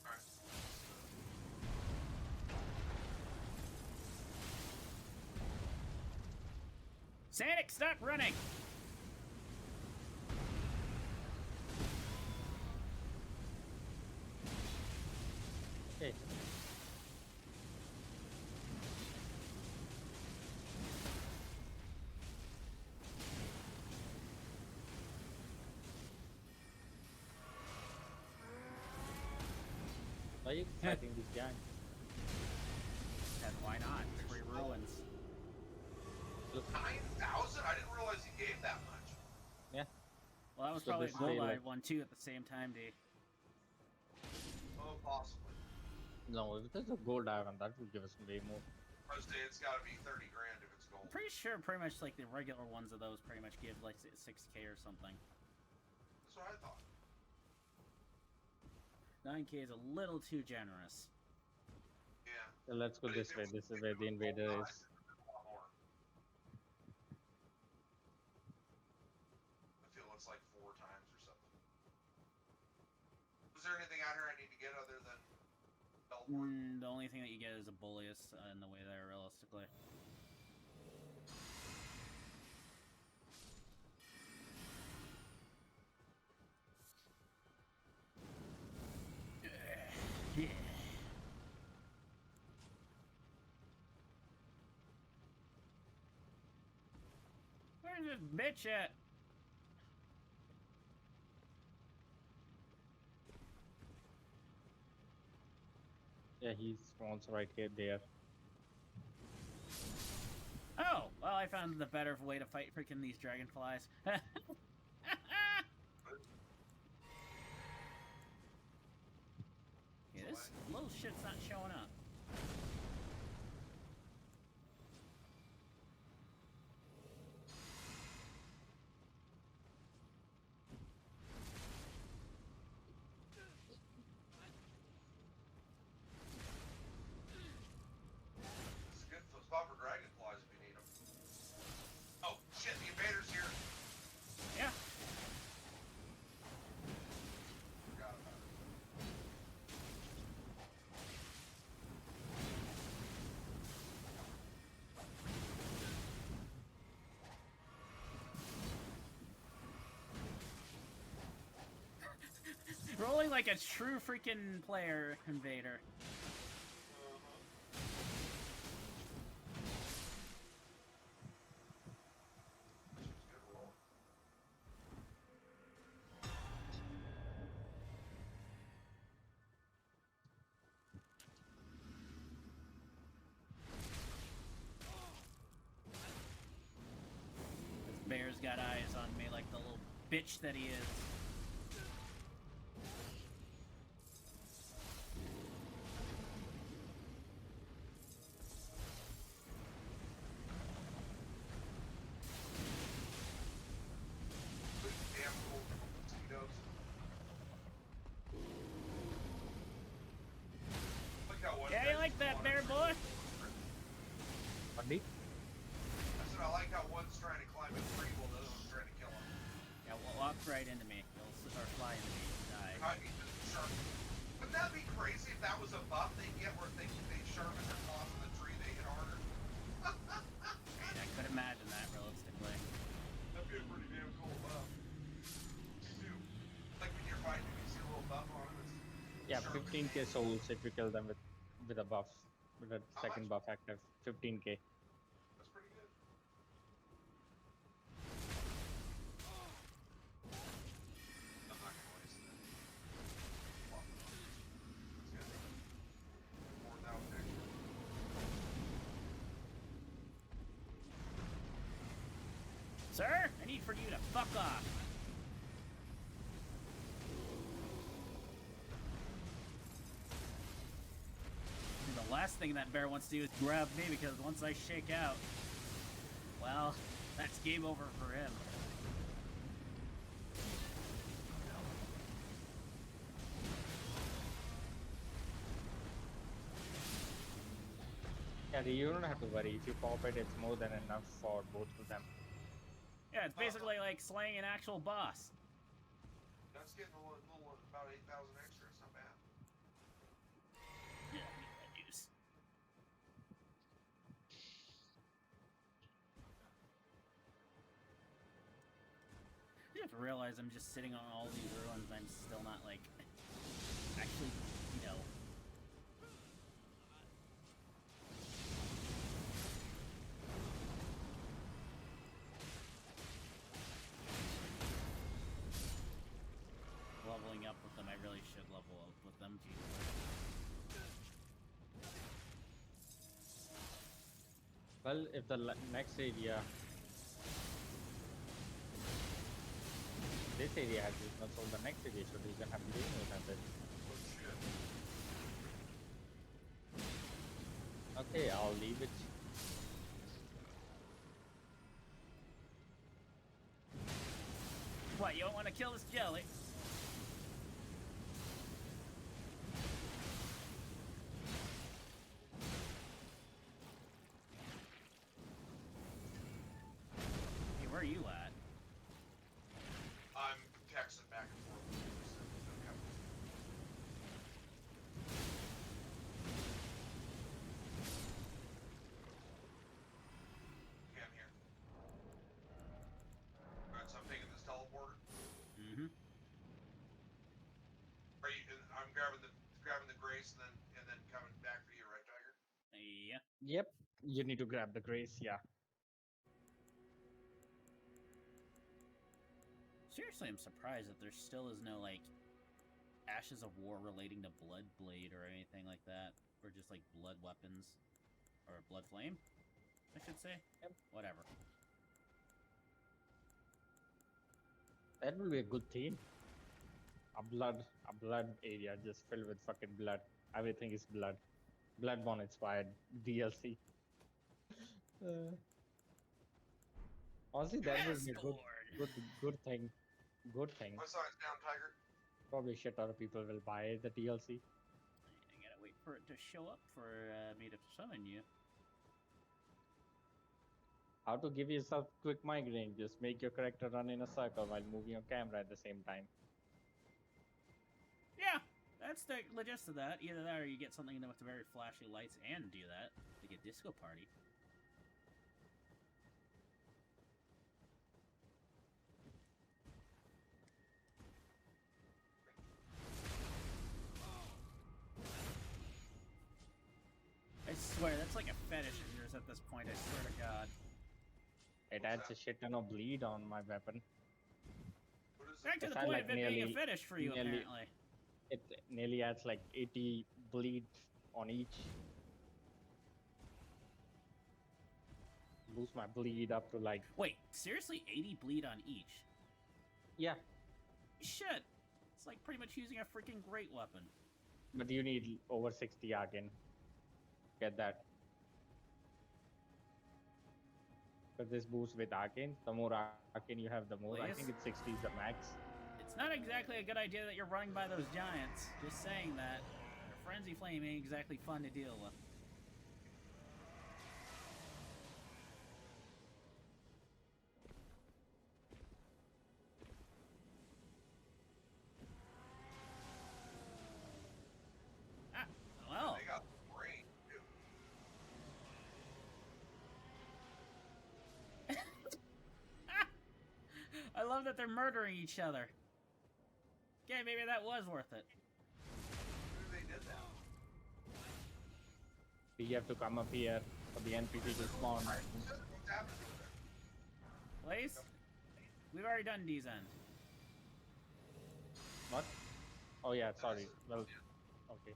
S3: Alright.
S2: Sanic, stop running!
S1: Okay. Why are you fighting this gang?
S2: And why not? Free ruins.
S1: Look,
S3: 9,000? I didn't realize he gave that much.
S2: Well, that was
S1: So
S2: probably
S1: this
S2: a gold
S1: way, like-
S2: one too at the same time, D.
S3: Oh, possibly.
S1: no, if there's a gold diamond, that will give us way more.
S3: I would say it's got to be 30 grand if it's gold.
S2: I'm pretty sure pretty much like the regular ones of those pretty much give like 6k or something.
S3: That's what I thought.
S2: 9k is a little too generous.
S3: Yeah.
S1: So let's go
S3: But
S1: this
S3: if
S1: way.
S3: it
S1: This
S3: was
S1: is where the invader
S3: gold,
S1: is.
S3: a lot more. I feel it's like 4 times or something. Was there anything out here I need to get other than teleport?
S2: The only thing that you get is a bullius in the way there, realistically. Yeah. Where's this bitch at?
S1: Yeah, he spawns right here, there.
S2: Oh, well, I found the better way to fight freaking these dragonflies. little shit's not showing up.
S3: This is good for those buffer dragonflies if you need them. Oh shit, the invader's here.
S2: Yeah.
S3: Forgot about it.
S2: Rolling like a true freaking player invader.
S3: This was a good roll.
S2: This bear's got eyes on me like the little bitch that he is.
S3: These damn little mosquitoes. Look how one
S2: Yeah, you
S3: guy's
S2: like that,
S3: just
S2: bear
S3: wanting
S2: boy?
S1: Buddy?
S3: I said I like how one's trying to climb a tree while the other one's trying to kill him.
S2: Yeah, walk right into me. Or fly into me and die.
S3: I mean, just sharp. Wouldn't that be crazy if that was a buff they get where they sharpen their claws in the tree, they hit harder?
S2: I mean, I could imagine that realistically.
S3: That'd be a pretty damn cool buff. Too. Like when you're fighting, you see a little buff on it.
S1: Yeah,
S3: Sharpen
S1: 15k
S3: hand.
S1: souls if you kill them with a buff. With a
S3: How
S1: second buff active. 15k.
S3: That's pretty good. I'm not gonna waste that. Well, that's good. 4,000 extra.
S2: Sir, I need for you to fuck off. And the last thing that bear wants to do is grab me because once I shake out, well, that's game over for him.
S1: Yeah, you don't have to worry. If you pop it, it's more than enough for both of them.
S2: Yeah, it's basically like slaying an actual boss.
S3: That's getting a little about 8,000 extra. It's not bad.
S2: Yeah, I need that juice. I have to realize I'm just sitting on all these ruins. I'm still not like actually, you know. Leveling up with them. I really should level up with them too.
S1: Well, if the next area... This area has this much, so the next area should even have to do it.
S3: Oh shit.
S1: Okay, I'll leave it.
S2: What, you don't want to kill this jelly? Hey, where are you at?
S3: I'm texting back and forth. Okay. Okay, I'm here. Alright, so I'm taking this teleporter.
S2: Mm-hmm.
S3: Are you? I'm grabbing the grace and then coming back for you, right, Tiger?
S2: Yeah.
S1: Yep, you need to grab the grace, yeah.
S2: Seriously, I'm surprised that there still is no, like, Ashes of War relating to Blood Blade or anything like that. Or just, like, blood weapons. Or Blood Flame, I should say.
S1: Yep.
S2: Whatever.
S1: That will be a good theme. a blood area just filled with fucking blood. Everything is blood. Bloodborne inspired DLC. Uh, Honestly, that would be a
S2: Passport.
S1: good, good thing. Good thing.
S3: What size down, Tiger?
S1: Probably shit lot of people will buy the DLC.
S2: I gotta wait for it to show up for me to summon you.
S1: How to give yourself quick migraine? Just make your character run in a circle while moving your camera at the same time.
S2: Yeah, that's the gist of that. Either that or you get something with very flashy lights and do that, like a disco party. I swear, that's like a fetish of yours at this point, I swear to God.
S1: It adds a shit ton of bleed on my weapon.
S3: What is
S2: Back
S3: it?
S2: to
S1: It's
S2: the
S1: at
S2: point
S1: like
S2: of it being a
S1: nearly,
S2: fetish for you, apparently.
S1: it nearly adds like 80 bleed on each. Boost my bleed up to like,
S2: Wait, seriously? 80 bleed on each?
S1: yeah,
S2: Shit! It's like pretty much using a freaking great weapon.
S1: but you need over 60 arcane. Get that. But this boost with arcane, the more arcane you have, the more. I
S2: Please?
S1: think it's 60 is the max.
S2: It's not exactly a good idea that you're running by those giants. Just saying that. A frenzy flame ain't exactly fun to deal with. Ah, well.
S3: They got brain, too.
S2: I love that they're murdering each other. Okay, maybe that was worth it.
S3: Who they did that?
S1: You have to come up here for the NPC to spawn.
S3: What's happening with it?
S2: Please? We've already done D's end.
S1: What? Oh yeah, sorry. Well, okay.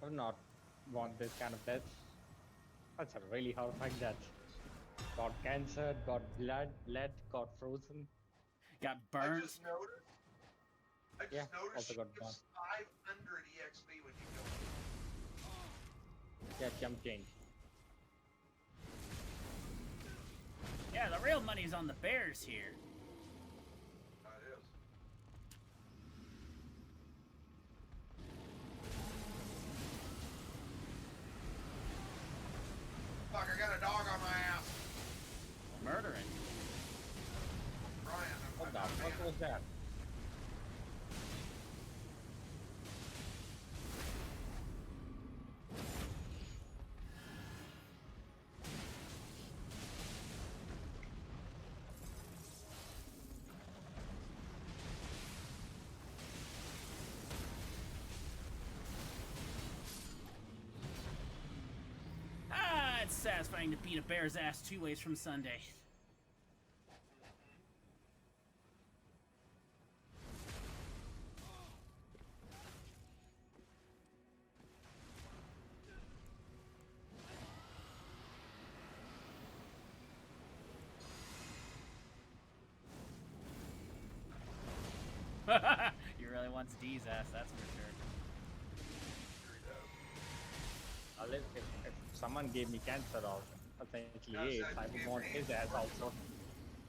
S1: I would not want this kind of death. That's a really horrifying death. Got cancer, got blood, bled, got frozen.
S2: Got
S3: I
S2: burnt.
S3: just noticed. I
S1: Yeah,
S3: just noticed
S1: also
S3: she
S1: got
S3: gives 500 EXP when you kill her.
S1: Yeah, jump change.
S2: Yeah, the real money's on the bears here.
S3: That is. Fuck, I got a dog on my ass.
S2: Murdering.
S3: Brian,
S1: What the fuck was that?
S2: Ah, it's satisfying to beat a bear's ass 2 ways from Sunday. He really wants D's ass, that's for sure.
S1: If someone gave me cancer or potentially
S3: No,
S1: AIDS,
S3: so
S1: I
S3: you
S1: would
S3: gave
S1: want
S3: her
S1: his
S3: AIDS
S1: ass also.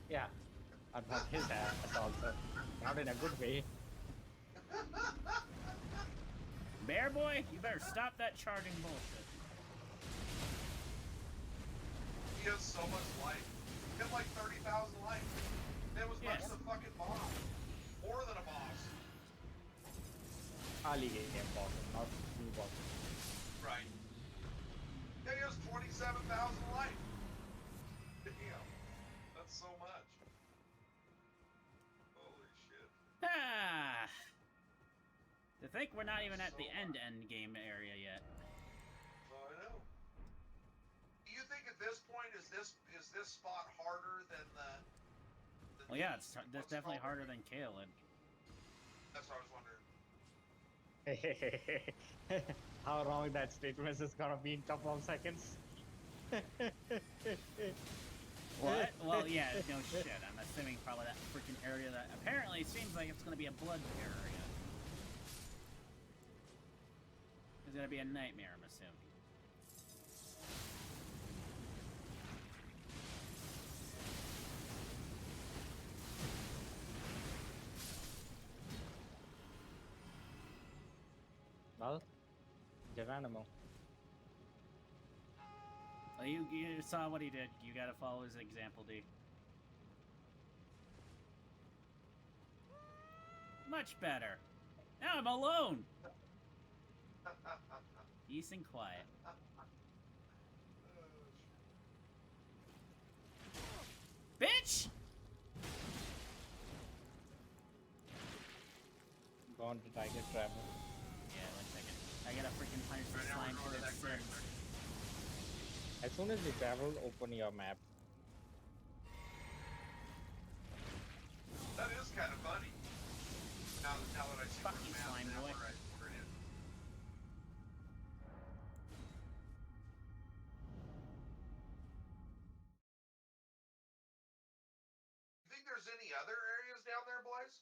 S1: Yeah, I'd want his ass also. Not in a good way.
S2: Bear boy, you better stop that charging bullshit.
S3: He has so much life. He had like 30,000 life. It was much
S2: Yes.
S3: as a fucking boss. More than a boss.
S1: Ali game boss, not new boss.
S3: Right. Yeah, he has 27,000 life. Damn. That's so much. Holy shit.
S2: Ah! To think we're not even at
S3: So
S2: the end game area yet.
S3: is this spot harder than the?
S2: Well, yeah, that's
S3: what's it
S2: definitely
S3: called?
S2: harder than Kalen.
S3: That's what I was wondering.
S1: How wrong that statement is gonna be in couple of seconds.
S2: What? Well, yeah, no shit. I'm assuming probably that freaking area that apparently seems like it's gonna be a blood area. It's gonna be a nightmare, I'm assuming.
S1: Well, Geronimo.
S2: Well, you saw what he did. You gotta follow his example, D. Much better. Now I'm alone. Peace and quiet. Bitch!
S1: Gone to Tiger Travel.
S2: Yeah, 1 second. I gotta freaking punish this
S3: Right now
S2: slime
S3: we're
S2: for
S3: going to
S2: its
S3: that
S2: sins.
S1: As soon as you travel, open your map.
S3: That is kind of funny. Now that I see
S2: Fuck
S3: where
S2: you,
S3: the map
S2: slime
S3: now
S2: boy.
S3: where it is. You think there's any other areas down there, Blaze?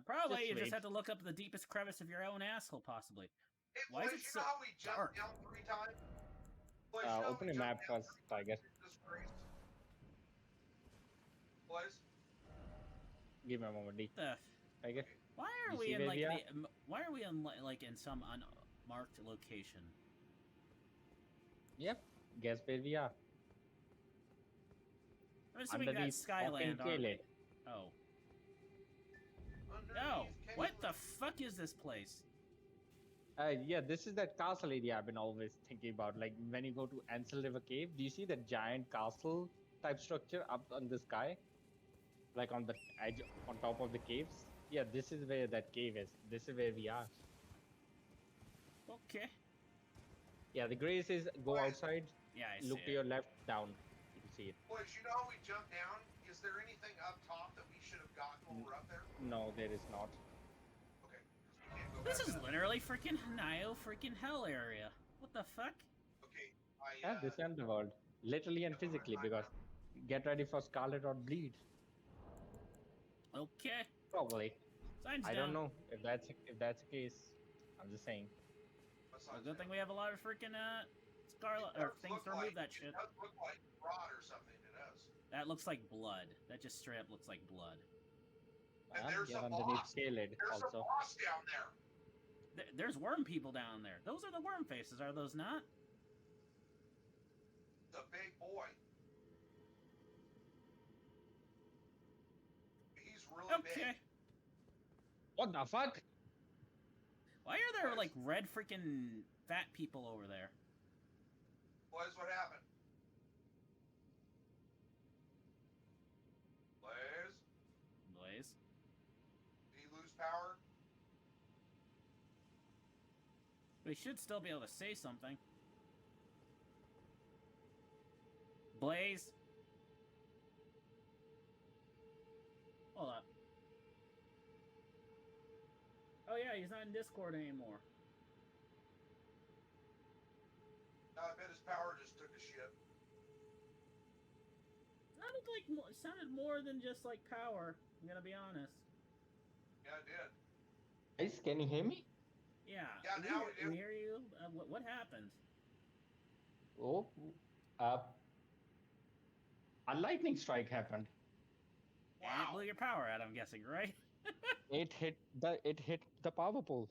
S2: Probably you
S1: wait.
S2: just have to look up the deepest crevice of your own asshole, possibly.
S3: Hey,
S2: Why is
S3: Blaze,
S2: it
S3: you
S2: so
S3: know how we jumped
S2: dark?
S3: down 3 times? Blaze, you know how
S1: Open
S3: we
S1: your
S3: jumped
S1: map
S3: down
S1: first,
S3: 3 times
S1: Tiger.
S3: in this race? Blaze?
S1: Give me a moment, D.
S2: The
S1: Tiger.
S3: Okay.
S2: why are
S1: You
S2: we
S1: see
S2: in
S1: where
S2: like
S1: we are?
S2: the why are we in like in some unmarked location?
S1: Yep. Guess where we are?
S2: I'm assuming
S1: Underneath
S2: that's Skyland, aren't we?
S1: Khaled.
S2: Oh.
S3: Underneath
S2: No! What
S3: Kalen.
S2: the fuck is this place?
S1: Yeah, this is that castle area I've been always thinking about. Like when you go to Ansel River Cave, do you see that giant castle type structure up on the sky? Like on the edge, on top of the caves? Yeah, this is where that cave is. This is where we are.
S2: Okay.
S1: Yeah, the gray says go
S3: Blaze,
S1: outside,
S2: Yeah, I
S1: look
S2: see
S1: to
S2: it.
S1: your left, down. You can see it.
S3: Blaze, you know how we jumped down? Is there anything up top that we should have gotten when
S1: N-
S3: we're up there?
S1: No, there is not.
S3: Okay, because we can't go
S2: This
S3: back
S2: is
S3: up.
S2: literally freaking Nio freaking hell area. What the fuck?
S3: Okay,
S1: Yeah, this is underworld. Literally and
S3: That's what I
S1: physically,
S3: thought
S1: because
S3: now.
S1: get ready for Scarlet or Bleed.
S2: Okay.
S1: Probably.
S2: Signs
S1: I don't
S2: down.
S1: know if that's the case. I'm just saying.
S3: What's
S2: Well,
S3: that
S2: good thing
S3: sound?
S2: we have a lot of freaking Scarlet
S3: It
S2: or
S3: does
S2: things
S3: look
S2: to remove
S3: like
S2: that
S3: it
S2: shit.
S3: does look like rot or something. It does.
S2: That looks like blood. That just straight up looks like blood.
S3: And there's
S1: Get
S3: a
S1: underneath
S3: boss.
S1: Khaled
S3: There's a
S1: also.
S3: boss down there.
S2: There's worm people down there. Those are the worm faces, are those not?
S3: The big boy. He's really
S2: Okay.
S3: big.
S1: What the fuck?
S2: Why are there like red freaking fat people over there?
S3: Blaze, what happened? Blaze,
S2: Blaze.
S3: did he lose power?
S2: We should still be able to say something. Blaze. Hold up. Oh yeah, he's not in Discord anymore.
S3: No, I bet his power just took a shit.
S2: Sounded more than just like power. I'm gonna be honest.
S3: Yeah, it did.
S1: Guys, can you hear me?
S2: Yeah.
S3: Yeah, now we do.
S2: We hear you. What happened?
S1: Oh, uh, a lightning strike happened.
S2: And it
S3: Wow.
S2: blew your power out. I'm guessing, right?
S1: It hit the power pole.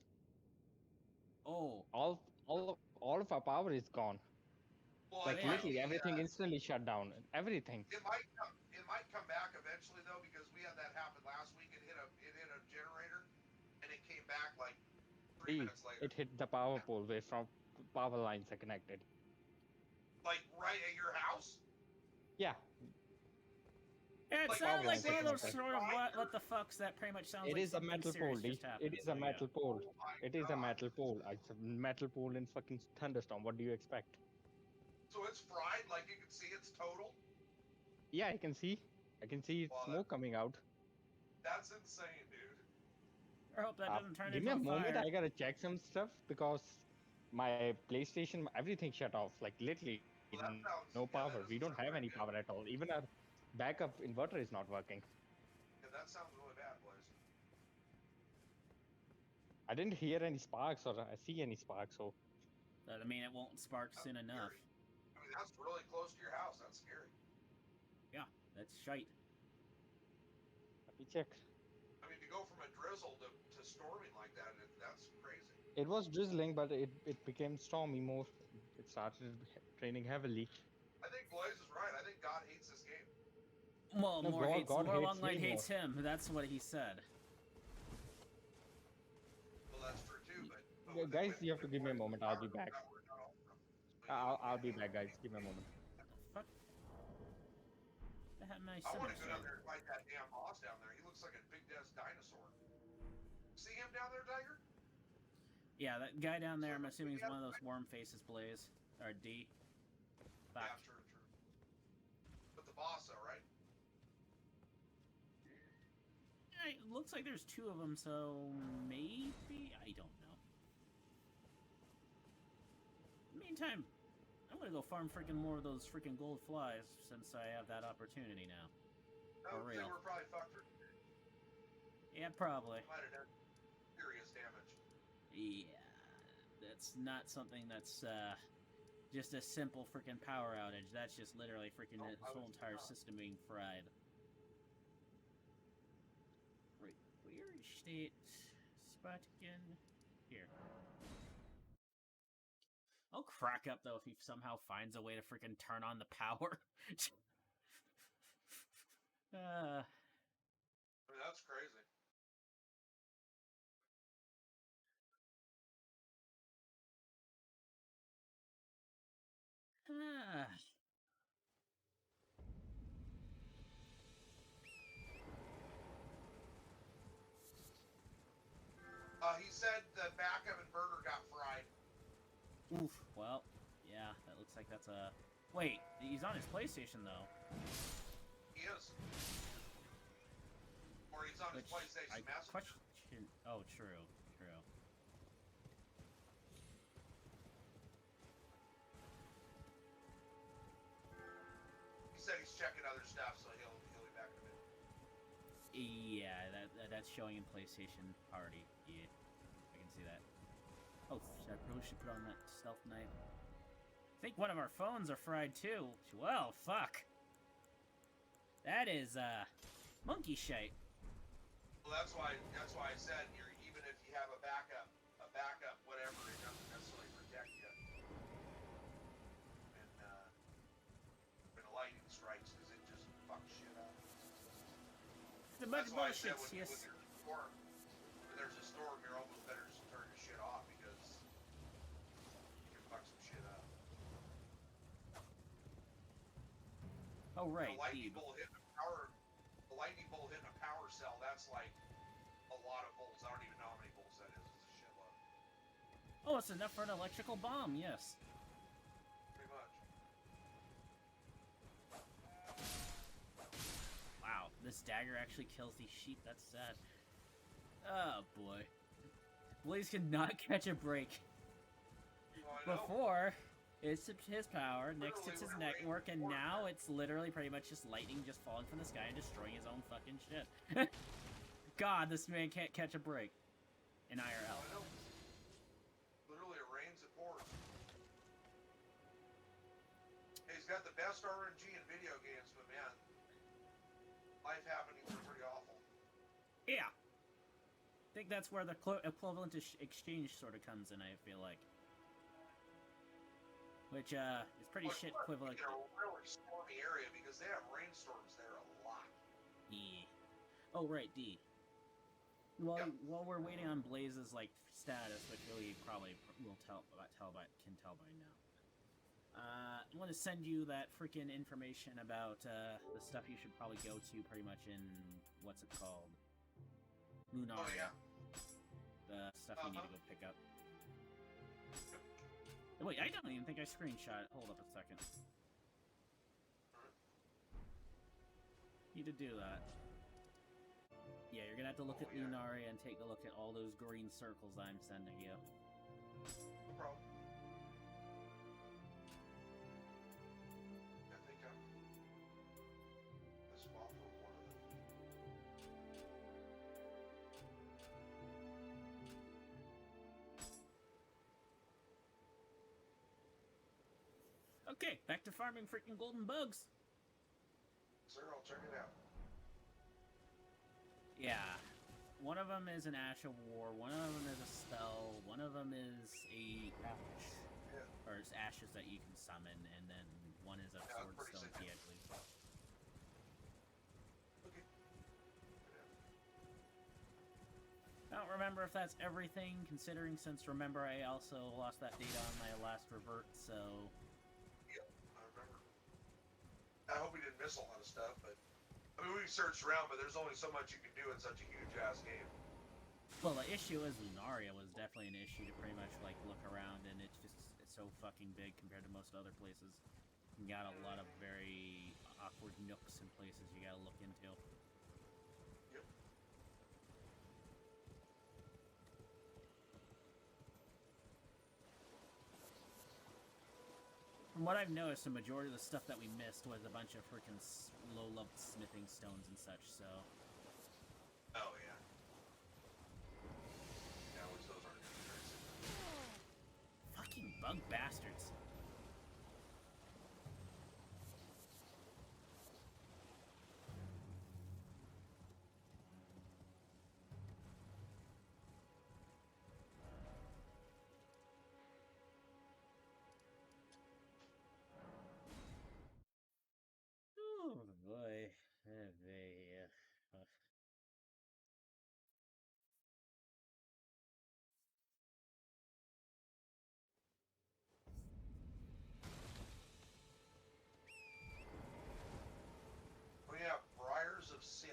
S2: Oh.
S1: All of our power is gone.
S3: Well,
S1: Like
S3: it
S2: Yeah.
S3: might
S1: literally
S3: be.
S1: everything instantly shut down. Everything.
S3: It might come back eventually though, because we had that happen last week. It hit a generator, and it came back like 3 minutes later.
S1: It hit the power pole where from power lines are connected.
S3: Like right at your house.
S1: Yeah,
S2: Yeah, it
S3: Like,
S2: sounded like
S1: power
S2: one of
S1: lines
S2: those
S1: are
S2: sort of
S3: connected.
S2: what the fucks that pretty much sounds
S1: it
S2: like
S1: is a
S2: something
S1: metal
S2: serious
S1: pole.
S2: just happened.
S1: It is
S2: So,
S1: a metal pole.
S3: Oh my
S1: It is a
S3: God.
S1: metal pole. It's a metal pole in fucking thunderstorm. What do you expect?
S3: So it's fried, like you can see it's total.
S1: Yeah, I can see. I can see
S3: Wow,
S1: smoke coming out.
S3: that's insane, dude.
S2: I hope that doesn't turn
S1: Give me
S2: into
S1: a
S2: a
S1: moment.
S2: fire.
S1: I gotta check some stuff because my PlayStation, everything shut off. Like literally,
S3: Well, that
S1: no
S3: sounds,
S1: power. We
S3: yeah,
S1: don't
S3: that
S1: have
S3: doesn't
S1: any
S3: sound
S1: power
S3: very
S1: at
S3: good.
S1: all. Even our backup inverter is not working.
S3: Yeah, that sounds really bad, boys.
S1: I didn't hear any sparks or I see any sparks. So
S2: I mean, it won't spark
S3: That's
S2: soon enough.
S3: scary. I mean, that's really close to your house. That's scary.
S2: Yeah, that's shite.
S1: let me check.
S3: I mean, to go from a drizzle to storming like that, that's crazy.
S1: It was drizzling, but it became stormy more. It started raining heavily.
S3: I think Blaze is right. I think God hates this game.
S2: Well,
S1: No, God
S2: more
S1: hates
S2: long light
S1: me more.
S2: hates him. That's what he said.
S3: Well, that's true too, but
S1: Guys, you have to give me a
S3: Blaze
S1: moment. I'll be back. I'll be back, guys. Give me a moment.
S2: What the fuck? That had my
S3: I want to
S2: sinister.
S3: go down there and fight that damn boss down there. He looks like a big ass dinosaur. See him down there, Tiger?
S2: Yeah, that guy down there, I'm assuming is one of those worm faces, Blaze. Or D. Fuck.
S3: Yeah, true. But the boss, though, right?
S2: It looks like there's two of them, so maybe? I don't know. Meantime, I'm gonna go farm freaking more of those freaking gold flies since I have that opportunity now.
S3: No,
S2: For
S3: they
S2: real.
S3: were probably fucked for
S2: Yeah, probably.
S3: might have done serious damage.
S2: Yeah, that's not something that's just a simple freaking power outage. That's just literally freaking
S3: No,
S2: this
S3: I
S2: whole
S3: would
S2: entire
S3: not.
S2: system being fried. Wait, where is that spot again? Here. I'll crack up though if he somehow finds a way to freaking turn on the power.
S3: I mean, that's crazy.
S2: Ah.
S3: He said the backup inverter got fried.
S2: Oof. Well, yeah, that looks like that's a. Wait, he's on his PlayStation though.
S3: He is. Or he's on his
S2: Which
S3: PlayStation
S2: I
S3: Messenger.
S2: question. Oh, true.
S3: He said he's checking other stuff, so he'll be back in a minute.
S2: Yeah, that's showing in PlayStation Party. Yeah, I can see that. Oh, I probably should put on that stealth knife. I think one of our phones are fried too. Well, fuck. That is monkey shite.
S3: Well, that's why I said even if you have a backup, whatever, it doesn't necessarily protect you. When lightning strikes, because it just fucks shit up.
S2: The bunch
S3: That's
S2: of
S3: why I said
S2: bullshits, yes.
S3: when there's a storm, you're almost better just to turn your shit off because you can fuck some shit up.
S2: Oh right,
S3: The lightning bolt hitting a power cell, that's like a lot of volts. I don't even know how many volts that is. It's a shitload.
S2: Oh, it's enough for an electrical bomb. Yes.
S3: Pretty much.
S2: Wow, this dagger actually kills these sheep. That's sad. Oh boy, Blaze cannot catch a break.
S3: Well, I know.
S2: Before, it's his power, next it's his
S3: Literally, when it
S2: network, and
S3: rains,
S2: now it's literally pretty much just lightning just falling from the sky and destroying his own fucking shit. God, this man can't catch a break in IRL.
S3: I know. Literally, it rains, it pours. Hey, he's got the best RNG in video games, but man, life happenings are pretty awful.
S2: Yeah. I think that's where the equivalent to exchange sort of comes in, I feel like. Which, is pretty shit equivalent.
S3: In a really stormy area because they have rainstorms there a lot.
S2: Yeah. Oh, right, D. While we're waiting on Blaze's, like, status, which really probably can tell by now. I'm gonna send you that freaking information about, the stuff you should probably go to pretty much in, what's it called? Lunaria.
S3: Oh, yeah.
S2: The stuff you need to go pick up. Wait, I don't even think I screenshot. Hold up a second. Need to do that. Yeah, you're gonna have to look at
S3: yeah.
S2: Lunaria and take a look at all those green circles I'm sending you.
S3: No problem. I think I'm the spot for one of them.
S2: Okay, back to farming freaking golden bugs.
S3: Sir, I'll check it out.
S2: Yeah. One of them is an Ash of War, one of them is a spell, one of them is a ash.
S3: Yeah.
S2: Or it's ashes that you can summon, and then one is a
S3: Yeah,
S2: sword
S3: pretty
S2: stone
S3: simple.
S2: key, I believe.
S3: Okay.
S2: I don't remember if that's everything, considering since remember I also lost that data on my last revert, so
S3: Yep, I remember. I hope we didn't miss a lot of stuff, but I mean, we searched around, but there's only so much you can do in such a huge ass game.
S2: well, the issue is Lunaria was definitely an issue to pretty much like look around, and it's so fucking big compared to most other places. You got a lot of very awkward nooks and places you gotta look into.
S3: Yep.
S2: From what I've noticed, the majority of the stuff that we missed was a bunch of freaking low-level smithing stones and such, so...
S3: Oh, yeah. Yeah, which those aren't going to be very simple.
S2: Fucking bug bastards. Oh boy.
S3: Oh, yeah, Briars of Sin.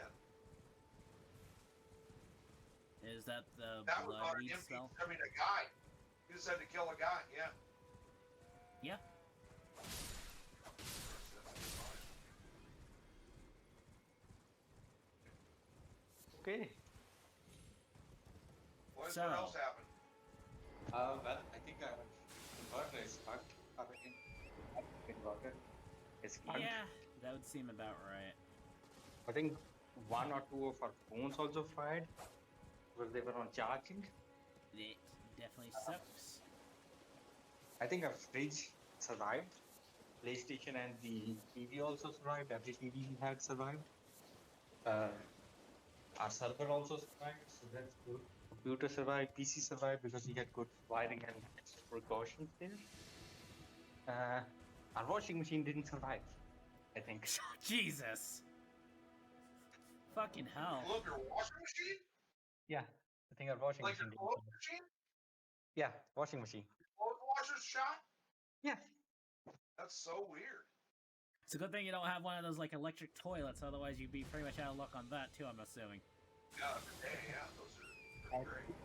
S2: Is that the
S3: That was
S2: blood
S3: on
S2: weed
S3: him.
S2: spell?
S3: I mean, a guy. He just had to kill a guy, yeah.
S2: Yeah.
S1: Okay.
S3: What
S2: So-
S3: else happened?
S1: Well, I think inverter is fucked. Inverter is fucked.
S2: Yeah, that would seem about right.
S1: I think one or two of our phones also fried because they were on charging.
S2: It definitely sucks.
S1: I think our fridge survived. PlayStation and the TV also survived. Every TV we had survived. Our server also survived, so that's good. Computer survived, PC survived because we had good wiring and extra precautions there. Our washing machine didn't survive, I think.
S2: Jesus! Fucking hell.
S3: Blew up your washing machine?
S1: Yeah, I think our washing
S3: Like your
S1: machine
S3: clothes
S1: didn't.
S3: machine?
S1: Yeah, washing machine.
S3: Clothes washer's shot?
S1: Yeah.
S3: That's so weird.
S2: It's a good thing you don't have one of those like electric toilets, otherwise you'd be pretty much out of luck on that too, I'm assuming.
S3: Yeah, those are great.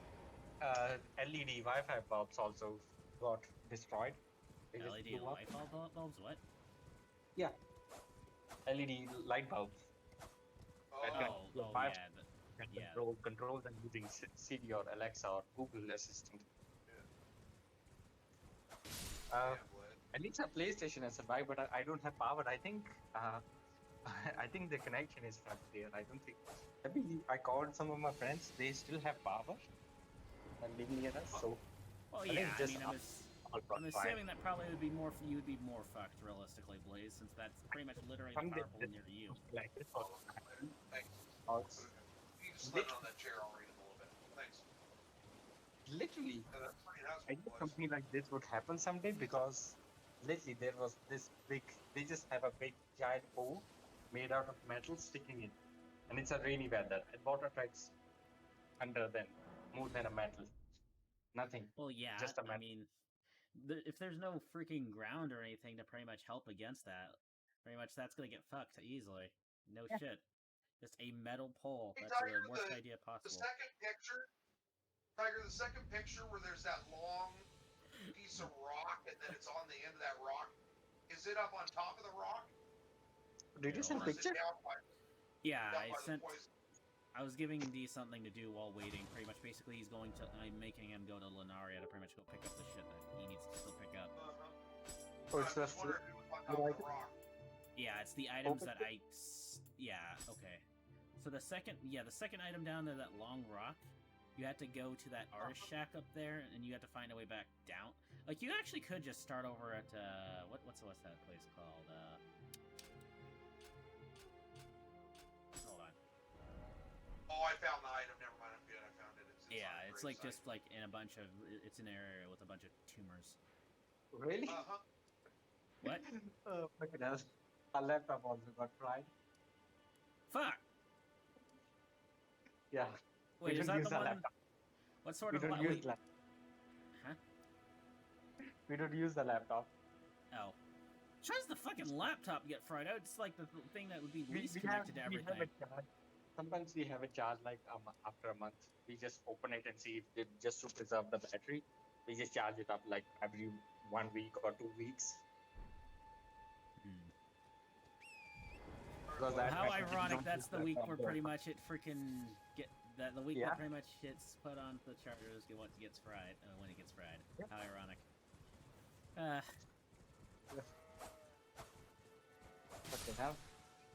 S1: LED Wi-Fi bulbs also got destroyed. They just
S2: LED
S1: blew up.
S2: light bulbs? What?
S1: Yeah. LED light bulbs. That can
S3: Oh,
S1: your
S2: Oh,
S1: Wi-Fi
S2: yeah.
S1: can
S2: yeah.
S1: control them using Siri or Alexa or Google Assistant.
S3: yeah, Blade.
S1: At least a PlayStation has survived, but I don't have power. I think I think the connection is fucked there. I don't think. I called some of my friends. They still have power and living near us. So
S2: Well,
S1: I think
S2: yeah, I
S1: just
S2: mean,
S1: all got
S2: I'm
S1: fine.
S2: assuming that probably would be more, you would be more fucked, realistically, Blaze, since that's pretty much literally the
S1: Some
S2: power
S1: days
S2: pole near you.
S1: like this all the time. Also,
S3: You can slide on that chair, I'll read it a little bit. Thanks.
S1: literally,
S3: Yeah, that's pretty nice,
S1: I knew
S3: boys.
S1: something like this would happen someday because literally there was this big. They just have a big giant pole made out of metal sticking in, and it's a rainy weather. And water tracks under them more than a metal. Nothing.
S2: Well, yeah,
S1: Just a
S2: I
S1: metal.
S2: mean, if there's no freaking ground or anything to pretty much help against that, pretty much that's gonna get fucked easily. No
S1: Yeah.
S2: shit. Just a metal pole.
S3: Hey,
S2: That's the
S3: Tiger,
S2: worst idea
S3: The
S2: possible.
S3: second picture, Tiger, the second picture where there's that long piece of rock and it up on top of the rock?
S1: Did you send
S3: Or is
S1: picture?
S3: it down by,
S2: Yeah,
S3: down
S2: I
S3: by the
S2: sent.
S3: poison?
S2: I was giving D something to do while waiting. Pretty much, basically, he's going to. I'm making him go to Lunaria to pretty much go pick up the shit that he needs to still pick up.
S1: Oh,
S3: I
S1: it's
S3: was just
S1: just
S3: wondering if it was on top of the rock.
S2: Yeah, it's the items that I. Yeah, okay. So the second item down there, that long rock, you had to go to that artist shack up there, and you had to find a way back down. Like, you actually could just start over at what's that place called? Hold on.
S3: Oh, I found the item. Never mind. I'm good. I found it. It's on a
S2: It's like
S3: great
S2: just like in a bunch of. It's an area with a bunch of tumors.
S1: Really?
S3: site. Uh-huh.
S2: What?
S1: Oh, fucking hell. Our laptop also got fried.
S2: Fuck.
S1: Yeah.
S2: Wait,
S1: we
S2: is
S1: don't
S2: that
S1: use
S2: the
S1: our
S2: one?
S1: laptop.
S2: What sort
S1: We
S2: of?
S1: don't use laptop.
S2: Huh?
S1: We don't use the laptop.
S2: Oh. How does the fucking laptop get fried out? It's like the thing that would be least connected to
S1: We
S2: everything.
S1: have it charged. Sometimes we have it charged like after a month. We just open it and see if it just to preserve the battery. We just charge it up like every 1 week or 2 weeks. Because that
S2: How
S1: battery we
S2: ironic!
S1: don't
S2: That's
S1: use
S2: the week
S1: laptop
S2: where
S1: there.
S2: pretty much it freaking the week
S1: Yeah.
S2: where pretty much it's put on the chargers once it gets fried. When it gets fried.
S1: Yep.
S2: How ironic.
S1: Fucking hell.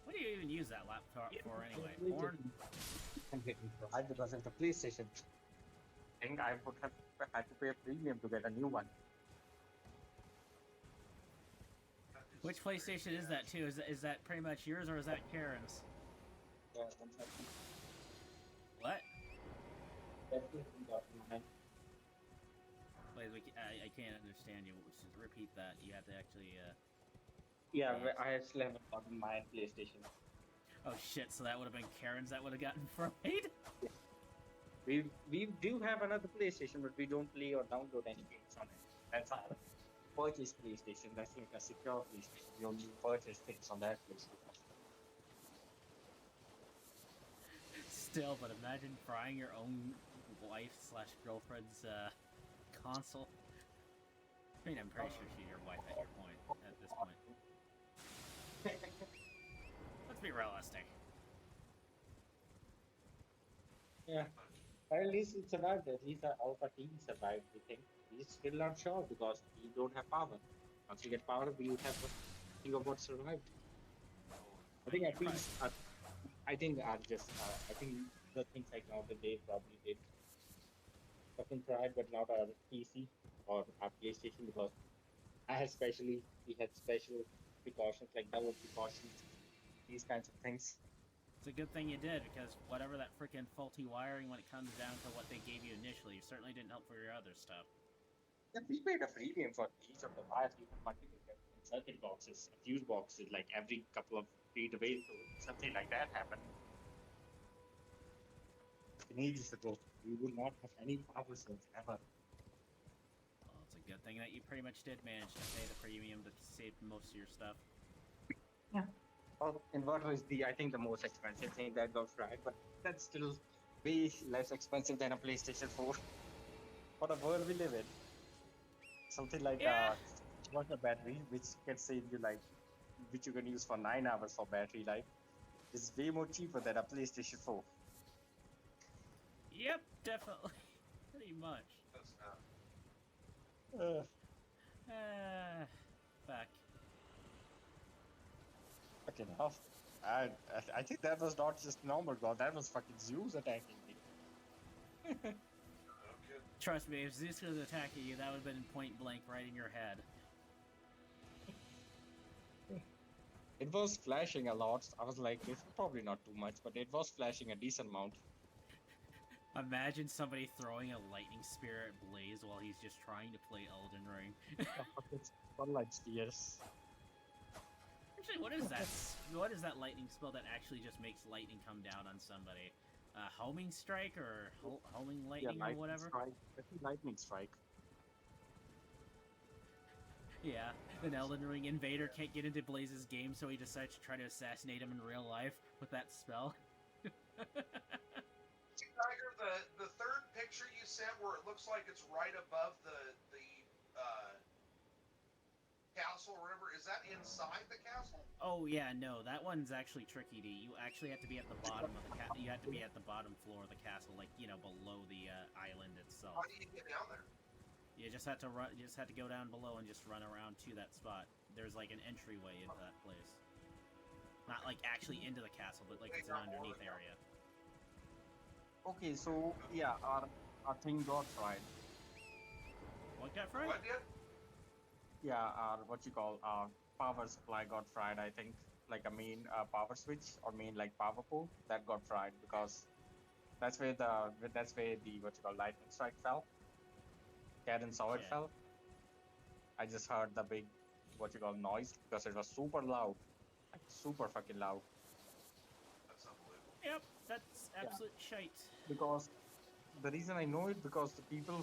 S2: What do you even use that laptop for anyway?
S1: We
S2: Porn?
S1: can get it fried because it's a PlayStation. I think I would have had to pay a premium to get a new one.
S2: Which PlayStation is that too? Is that pretty much yours or is that Karen's?
S1: Yeah,
S2: What?
S1: definitely got mine.
S2: Wait, I can't understand you. Just repeat that. You have to actually.
S1: Yeah, I still haven't gotten my PlayStation.
S2: Oh shit! So that would have been Karen's that would have gotten fried.
S1: We do have another PlayStation, but we don't play or download any games on it. That's our purchase PlayStation. That's like a secure PlayStation. We only purchase things on that PlayStation.
S2: Still, but imagine frying your own wife/girlfriend's console. I mean, I'm pretty sure she's your wife at your point. At this point, let's be realistic.
S1: Yeah. At least it survived. At least our Alpha team survived, we think. We're still not sure because we don't have power. Once we get power, we have a think of what survived. I think at least, I think the things like now that they probably did fucking tried, but not our PC or our PlayStation because we had special precautions like double precautions, these kinds of things.
S2: It's a good thing you did because whatever that freaking faulty wiring, when it comes down to what they gave you initially, certainly didn't help for your other stuff.
S1: Yeah, we paid a premium for each of the wires. We have multiple circuit boxes, fuse boxes, like every couple of feet away. So something like that happened. Ages ago, we would not have any power source ever.
S2: Well, it's a good thing that you pretty much did manage to pay the premium to save most of your stuff.
S1: Yeah. Well, inverter is I think the most expensive thing that got fried, but that's still way less expensive than a PlayStation 4. What a world we live in. Something like
S2: Yeah.
S1: water battery, which can save you which you can use for 9 hours for battery life, is way more cheaper than a PlayStation 4.
S2: Yep, definitely. Pretty much.
S3: That's not.
S2: Fuck.
S1: Fucking hell. I think that was not just normal god, that was fucking Zeus attacking me.
S3: Okay.
S2: Trust me, if Zeus was attacking you, that would have been point blank right in your head.
S1: It was flashing a lot. I was like, it's probably not too much, but it was flashing a decent amount.
S2: Imagine somebody throwing a lightning spear at Blaze while he's just trying to play Elden Ring.
S1: It's sunlight spears.
S2: Actually, what is that? What is that lightning spell that actually just makes lightning come down on somebody? Homing strike or homing lightning or whatever?
S1: Strike. I think lightning strike.
S2: Yeah, an Elden Ring invader can't get into Blaze's game, so he decides to try to assassinate him in real life with that spell.
S3: Tiger, the third picture you sent where it looks like it's right above the Castle River, is that inside the castle?
S2: Oh yeah, no, that one's actually tricky. You actually have to be at the bottom of the you have to be at the bottom floor of the castle, like below the island itself.
S3: How do you get down there?
S2: You just have to run. You just have to go down below and just run around to that spot. There's like an entryway into that place. Not like actually into the castle, but like it's an underneath area.
S4: Okay, so yeah, our thing got fried.
S2: What got fried?
S3: What did?
S4: Yeah, our what you call our power supply got fried. I think like a main power switch or main like power pole that got fried because that's where the what you call lightning strike fell. Karen saw it
S2: Shit.
S4: fell. I just heard the big what you call noise because it was super loud, like super fucking loud.
S3: That's unbelievable.
S2: Yep, that's absolute shite.
S4: Because the reason I know it because the people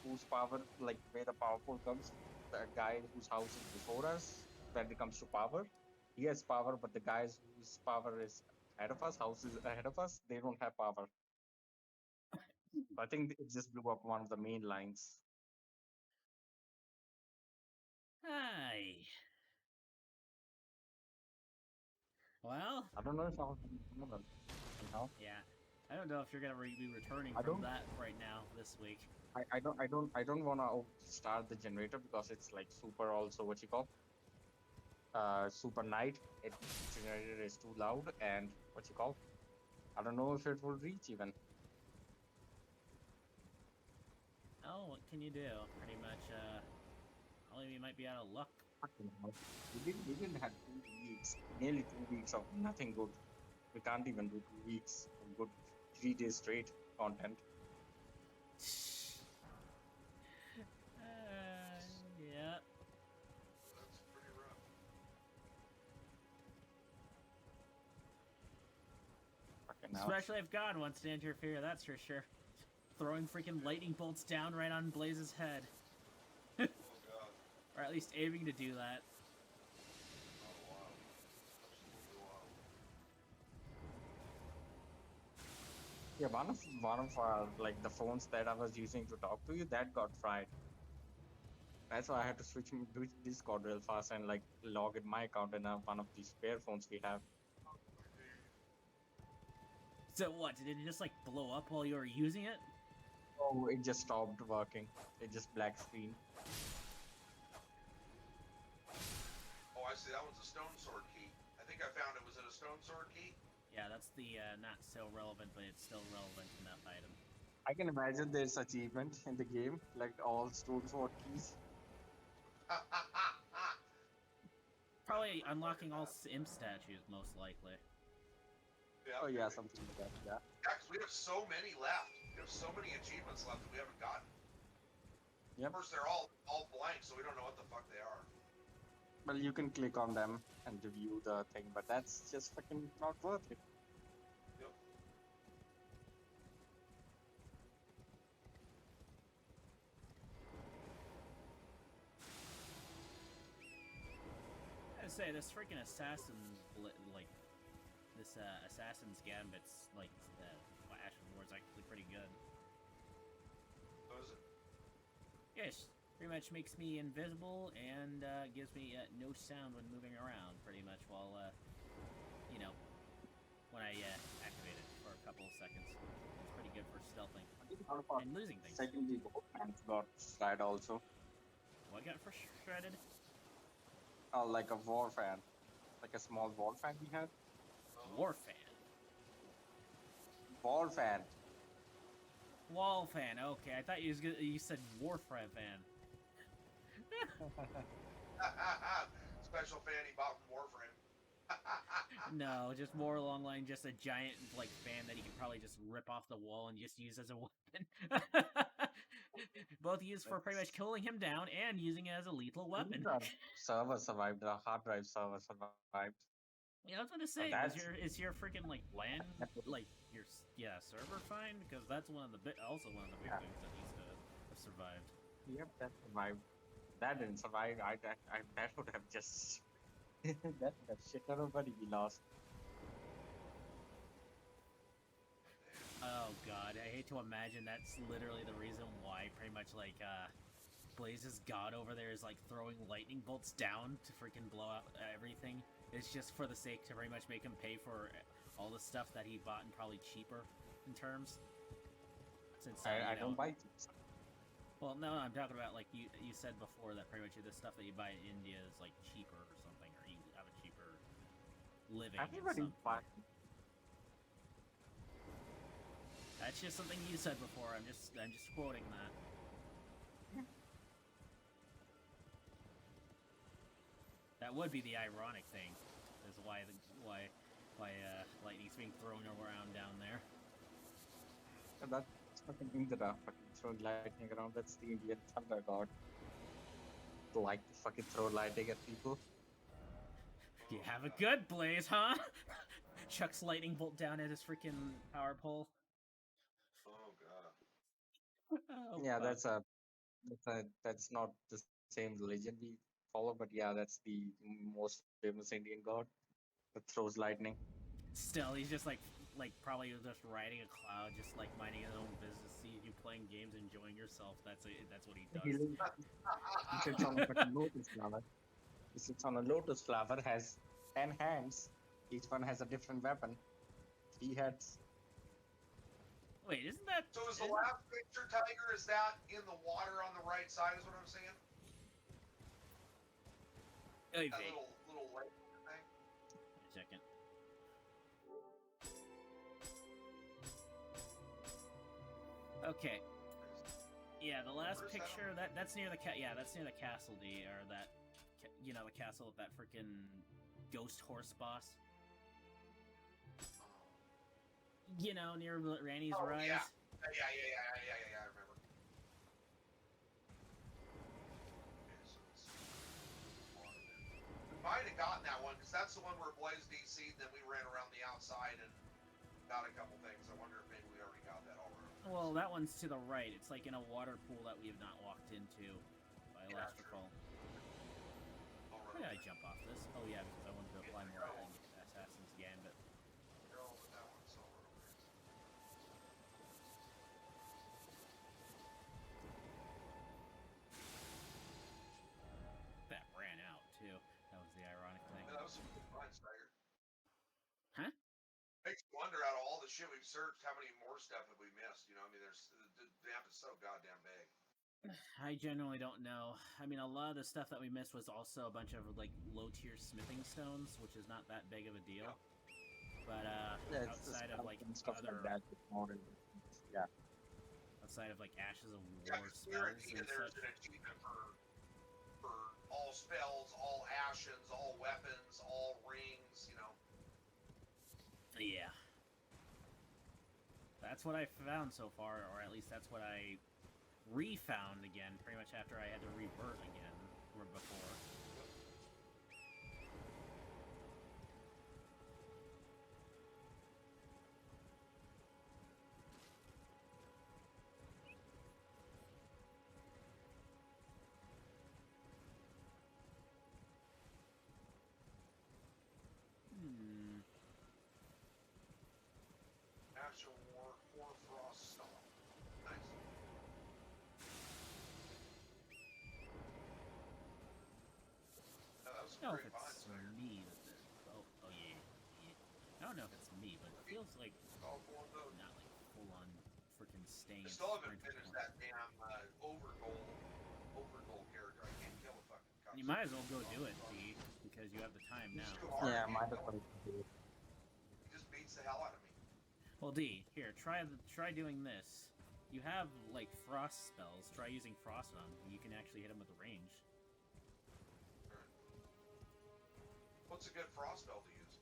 S4: whose power like where the power pole comes, the guy whose house is before us when it comes to power, he has power, but the guys whose power is ahead of us, houses ahead of us, they don't have power. I think it just blew up one of the main lines.
S2: Hi. Well,
S4: I don't know if I was somehow.
S2: yeah. I don't know if you're gonna be returning
S4: I
S2: from
S4: don't.
S2: that right now this week.
S4: I don't want to start the generator because it's like super also what you call super night. It generator is too loud and what you call. I don't know if it will reach even.
S2: Oh, what can you do? Pretty much, only we might be out of luck.
S4: Fucking hell. We didn't have 2 weeks, nearly 2 weeks of nothing good. We can't even do 2 weeks of good 3 days straight content.
S2: Yeah.
S3: That's pretty rough.
S4: Fucking hell.
S2: Especially if God wants to interfere, that's for sure. Throwing freaking lightning bolts down right on Blaze's head.
S3: Oh god.
S2: Or at least aiming to do that.
S3: Oh wow. Absolutely wild.
S4: Yeah, one of our like the phones that I was using to talk to you that got fried. That's why I had to switch to Discord real fast and like log in my account in one of these spare phones we have.
S2: So what, did it just like blow up while you were using it?
S4: Oh, it just stopped working. It just black screen.
S3: Oh, I see. That one's a stone sword key. I think I found it. Was it a stone sword key?
S2: Yeah, that's the not so relevant, but it's still relevant enough item.
S4: I can imagine there's achievement in the game, like all stone sword keys.
S2: Probably unlocking all imp statues, most likely.
S3: Yeah,
S4: Oh yeah,
S3: maybe.
S4: something like that. Yeah.
S3: Yeah, 'cause we have so many left. We have so many achievements left that we haven't gotten.
S4: Yep.
S3: Of course, they're all blank, so we don't know what the fuck they are.
S4: Well, you can click on them and review the thing, but that's just fucking not worth it.
S3: Yep.
S2: I say this freaking like this assassin's gambit's like Ashford Ward's actually pretty good.
S3: So is it?
S2: Yes, pretty much makes me invisible and gives me no sound when moving around. Pretty much while when I activate it for a couple of seconds. It's pretty good for stealthing and losing things.
S4: Secondly, both hands got fried also.
S2: What got for shredded?
S4: Like a war fan, like a small wall fan we had.
S2: War fan.
S4: Wall fan.
S2: Wall fan. Okay, I thought you said Warfare fan.
S3: Special fan he bought from Warframe.
S2: No, just more along line, just a giant like fan that he could probably just rip off the wall and just use as a weapon. Both used for pretty much killing him down and using it as a lethal weapon.
S4: Server survived. The hard drive server survived.
S2: Yeah, I was gonna say,
S4: that's-
S2: is your freaking like LAN like your server fine? Because that's one of the also one of the big
S4: Yeah.
S2: things that needs to have survived.
S4: Yep, that survived. That didn't survive. That would have just that would have shit everybody we lost.
S2: Oh god, I hate to imagine that's literally the reason why pretty much like Blaze's god over there is like throwing lightning bolts down to freaking blow out everything. It's just for the sake to very much make him pay for all the stuff that he bought and probably cheaper in terms. Since
S4: I don't buy things.
S2: well, no, I'm talking about like you said before that pretty much the stuff that you buy in India is like cheaper or something, or you have a cheaper living.
S4: Everybody buys.
S2: That's just something you said before. I'm just quoting that. That would be the ironic thing, is why lightning's being thrown around down there.
S4: That's fucking Indra fucking throwing lightning around. That's the Indian thunder god. Like to fucking throw lightning at people.
S2: You have a good Blaze, huh? Chucks lightning bolt down at his freaking power pole.
S3: Oh god.
S2: Oh,
S4: Yeah,
S2: fuck.
S4: that's not the same religion we follow, but yeah, that's the most famous Indian god that throws lightning.
S2: Still, he's just like probably just riding a cloud, just like minding his own business, seeing you playing games, enjoying yourself. That's what he does.
S4: He sits on a fucking lotus flower. He sits on a lotus flower, has 10 hands. Each one has a different weapon. 3 heads.
S2: Wait, isn't that?
S3: So is the last picture, Tiger, is that in the water on the right side, is what I'm saying?
S2: Wait,
S3: That
S2: wait,
S3: little lake thing?
S2: a second. Okay. Yeah, the last
S3: Where's that
S2: picture that's near the that's near the castle, or that the castle with that freaking ghost horse boss. Near Randy's
S3: Oh,
S2: Rise.
S3: yeah. Yeah, I remember. Okay, so it's water there. We might have gotten that one, because that's the one where Blaze DC'd, then we ran around the outside and got a couple things. I wonder if maybe we already got that already.
S2: Well, that one's to the right. It's like in a water pool that we have not walked into, by
S3: Yeah,
S2: last
S3: true.
S2: recall.
S3: I'll
S2: Why
S3: run
S2: did I jump off this? Oh yeah, because I wanted to apply more Assassin's Gambit.
S3: Go with that one, so I'll run over here.
S2: That ran out too. That was the ironic thing.
S3: Yeah, that was some good finds, Tiger.
S2: Huh?
S3: Makes you wonder, out of all the shit we've searched, how many more stuff have we missed? I mean, the map is so goddamn big.
S2: I generally don't know. I mean, a lot of the stuff that we missed was also a bunch of like low-tier smithing stones, which is not that big of a deal. But
S4: Yeah, it's
S2: outside of like
S4: stuff
S2: other,
S4: like that. Yeah.
S2: outside of like Ashes of
S3: Yeah,
S2: War
S3: 'cause
S2: spells
S3: guaranteed
S2: and
S3: there's
S2: such.
S3: an achievement for all spells, all ashes, all weapons, all rings.
S2: Yeah. That's what I found so far, or at least that's what I refound again, pretty much after I had to revert again, or before.
S3: Ash of War, Frost Stone. Nice. That was
S2: I don't know
S3: some
S2: if
S3: great finds,
S2: it's
S3: Tiger.
S2: me. Oh yeah. I don't know if it's me, but it feels like
S3: All four of those.
S2: not like full on freaking staying.
S3: I still haven't finished that damn overgoal character. I can't kill a fucking cup.
S2: You might as well go do it, D, because you have the time
S3: He's
S2: now.
S3: too hard.
S4: Yeah,
S3: I
S4: might
S3: can't
S4: as
S3: kill
S4: well
S3: him.
S4: do it.
S3: He just beats the hell out of me.
S2: Well, D, here, try doing this. You have like frost spells. Try using frost on them. You can actually hit them with the range.
S3: What's a good frost spell to use?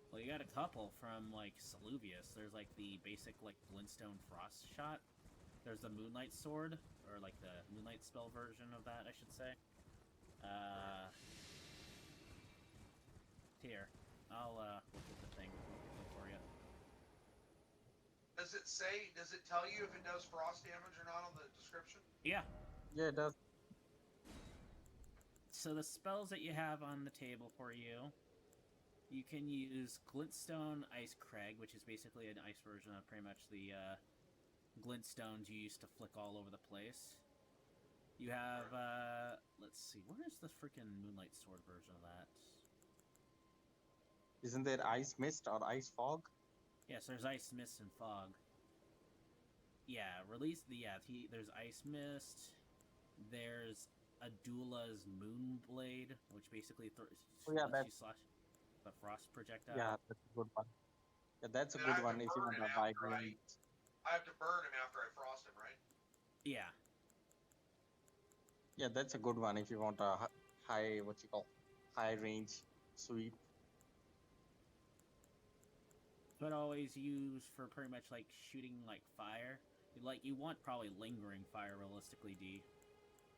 S2: Well, you got a couple from like Saluvius. There's like the basic like glintstone frost shot. There's the moonlight sword, or like the moonlight spell version of that, I should say. Here, I'll look at the thing for you.
S3: Does it tell you if it does frost damage or not on the description?
S2: Yeah.
S4: Yeah, it does.
S2: So the spells that you have on the table for you, you can use Glintstone Ice Crag, which is basically an ice version of pretty much the glintstones you used to flick all over the place. You have, let's see, where is the freaking Moonlight Sword version of that?
S4: Isn't there ice mist or ice fog?
S2: Yes, there's Ice Mist and Fog. Yeah, there's Ice Mist. There's Adula's Moonblade, which basically
S4: Oh yeah,
S2: lets you slash the frost projectile.
S4: yeah, that's a good one. Yeah, that's a
S3: And I
S4: good
S3: have
S4: one
S3: to
S4: if you
S3: burn
S4: want
S3: him
S4: a high
S3: after
S4: range.
S3: I have to burn him after I frost him, right?
S2: Yeah.
S4: Yeah, that's a good one if you want a high, what you call, high range sweep.
S2: But always use for pretty much like shooting like fire. You want probably lingering fire realistically, D.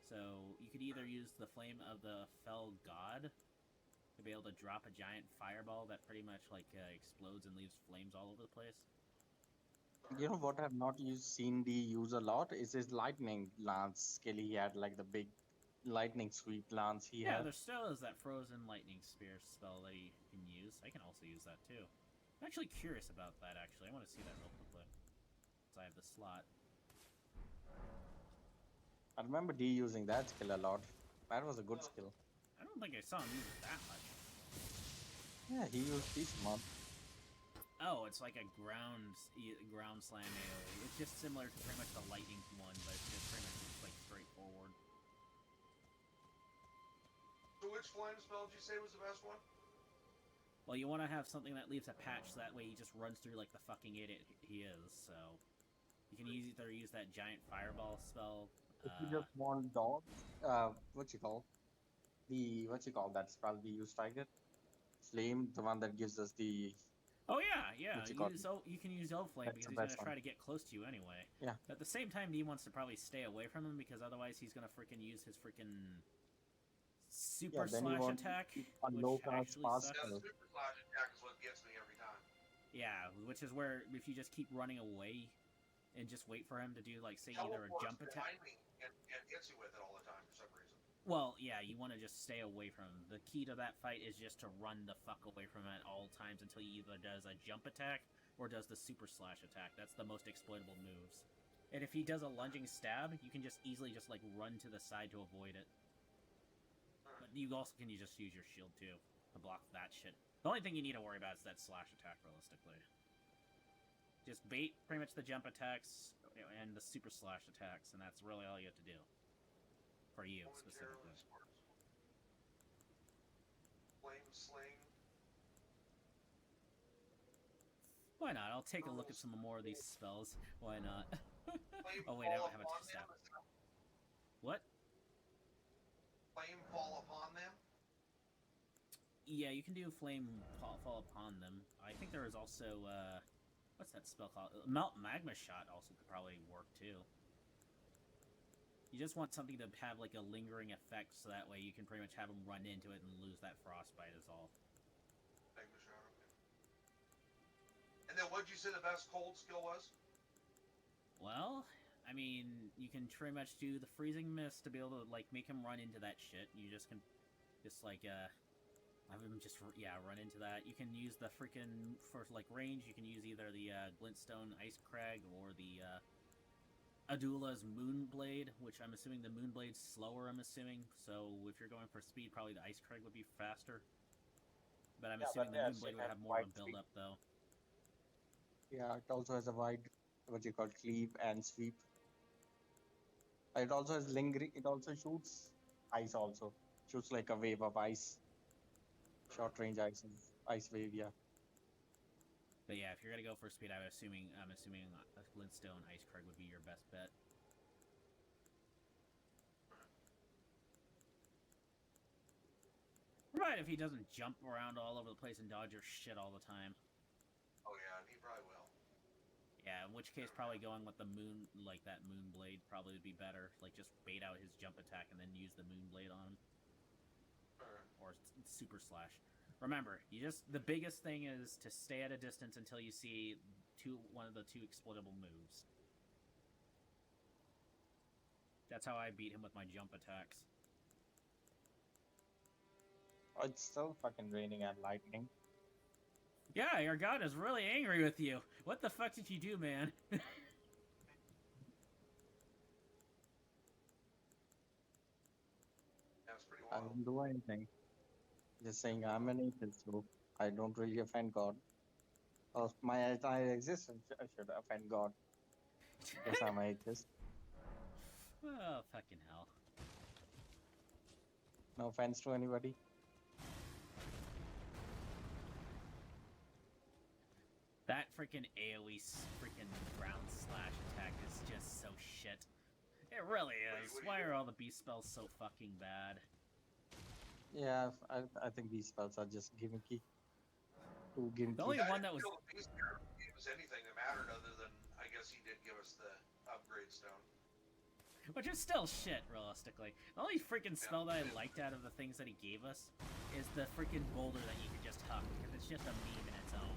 S2: So you could either use the flame of the fell god to be able to drop a giant fireball that pretty much like explodes and leaves flames all over the place.
S4: You know what I've not seen D use a lot is his lightning lance skill. He had like the big lightning sweep lance he
S2: Yeah,
S4: had.
S2: there still is that frozen lightning spear spell that you can use. I can also use that too. I'm actually curious about that. Actually, I want to see that real quickly. So I have the slot.
S4: I remember D using that skill a lot. That was a good skill.
S2: I don't think I saw him use it that much.
S4: Yeah, he used this one.
S2: Oh, it's like a ground slam AoE. It's just similar to pretty much the lightning one, but it's just pretty much just like straightforward.
S3: So which flame spell did you say was the best one?
S2: Well, you want to have something that leaves a patch, so that way he just runs through like the fucking idiot he is. So you can either use that giant fireball spell.
S4: If you just want dogs, what you call that spell we used, Tiger? Flame, the one that gives us the
S2: Oh yeah.
S4: what you call it?
S2: You can use Flame
S4: That's
S2: because
S4: the
S2: he's gonna
S4: best one.
S2: try to get close to you anyway.
S4: Yeah.
S2: At the same time, he wants to probably stay away from him because otherwise he's gonna freaking use his freaking super
S4: then you
S2: slash
S4: want
S2: attack,
S4: a
S2: which
S4: low cast
S2: actually
S4: fast
S2: sucks.
S3: Yeah, the
S4: spell.
S3: super slash attack is what gets me every time.
S2: Yeah, which is where if you just keep running away and just wait for him to do like say either a
S3: Teleports
S2: jump attack.
S3: behind me and hits you with it all the time for some reason.
S2: Well, yeah, you want to just stay away from him. The key to that fight is just to run the fuck away from him at all times until he either does a jump attack or does the super slash attack. That's the most exploitable moves. And if he does a lunging stab, you can just easily just like run to the side to avoid it. But you also can just use your shield too to block that shit. The only thing you need to worry about is that slash attack realistically. Just bait pretty much the jump attacks and the super slash attacks, and that's really all you have to do. For you, specifically.
S3: Flame sling.
S2: Why not? I'll take a look at some more of these spells. Why not?
S3: Flame
S2: Oh wait, I
S3: fall
S2: don't have a
S3: upon
S2: two-step.
S3: them?
S2: What?
S3: Flame fall upon them?
S2: Yeah, you can do flame fall upon them. I think there is also, what's that spell called? Magma Shot also could probably work too. You just want something to have like a lingering effect, so that way you can pretty much have them run into it and lose that frostbite is all.
S3: Magma shot, okay. And then what'd you say the best cold skill was?
S2: Well, I mean, you can pretty much do the freezing mist to be able to like make him run into that shit. You just can, just like have him just run into that. You can use the freaking for like range. You can use either the glintstone ice crag or the Adula's Moonblade, which I'm assuming the Moonblade's slower, I'm assuming. So if you're going for speed, probably the Ice Crag would be faster. But I'm assuming the Moonblade would have more of a build-up, though.
S4: Yeah, it also has a wide, what you call, cleave and sweep. It also has lingering, it also shoots ice also. Shoots like a wave of ice. Short range ice wave, yeah.
S2: But yeah, if you're gonna go for speed, I'm assuming a Glintstone Ice Crag would be your best bet. Right, if he doesn't jump around all over the place and dodge your shit all the time.
S3: Oh yeah, he probably will.
S2: Yeah, in which case probably going with the moon, like that Moonblade probably would be better. Like just bait out his jump attack and then use the Moonblade on him. Or super slash. Remember, the biggest thing is to stay at a distance until you see one of the two exploitable moves. That's how I beat him with my jump attacks.
S4: Oh, it's still fucking raining and lightning.
S2: Yeah, your god is really angry with you. What the fuck did you do, man?
S4: didn't do anything. Just saying I'm an atheist, so I don't really offend God. Or my entire existence should offend God because I'm an atheist.
S2: Oh, fucking hell.
S4: No offense to anybody.
S2: That freaking AoE freaking ground slash attack is just so shit. It really is. Why are all the beast spells so fucking bad?
S4: Yeah, I think these spells are just gimmicky. Too gimmicky.
S2: The only
S3: I
S2: one
S3: didn't
S2: that was
S3: feel the beast here gave us anything that mattered other than I guess he did give us the upgrade stone.
S2: which is still shit, realistically. The only freaking spell that I liked out of the things that he gave us is the freaking boulder that you could just huck, because it's just a meme in its own.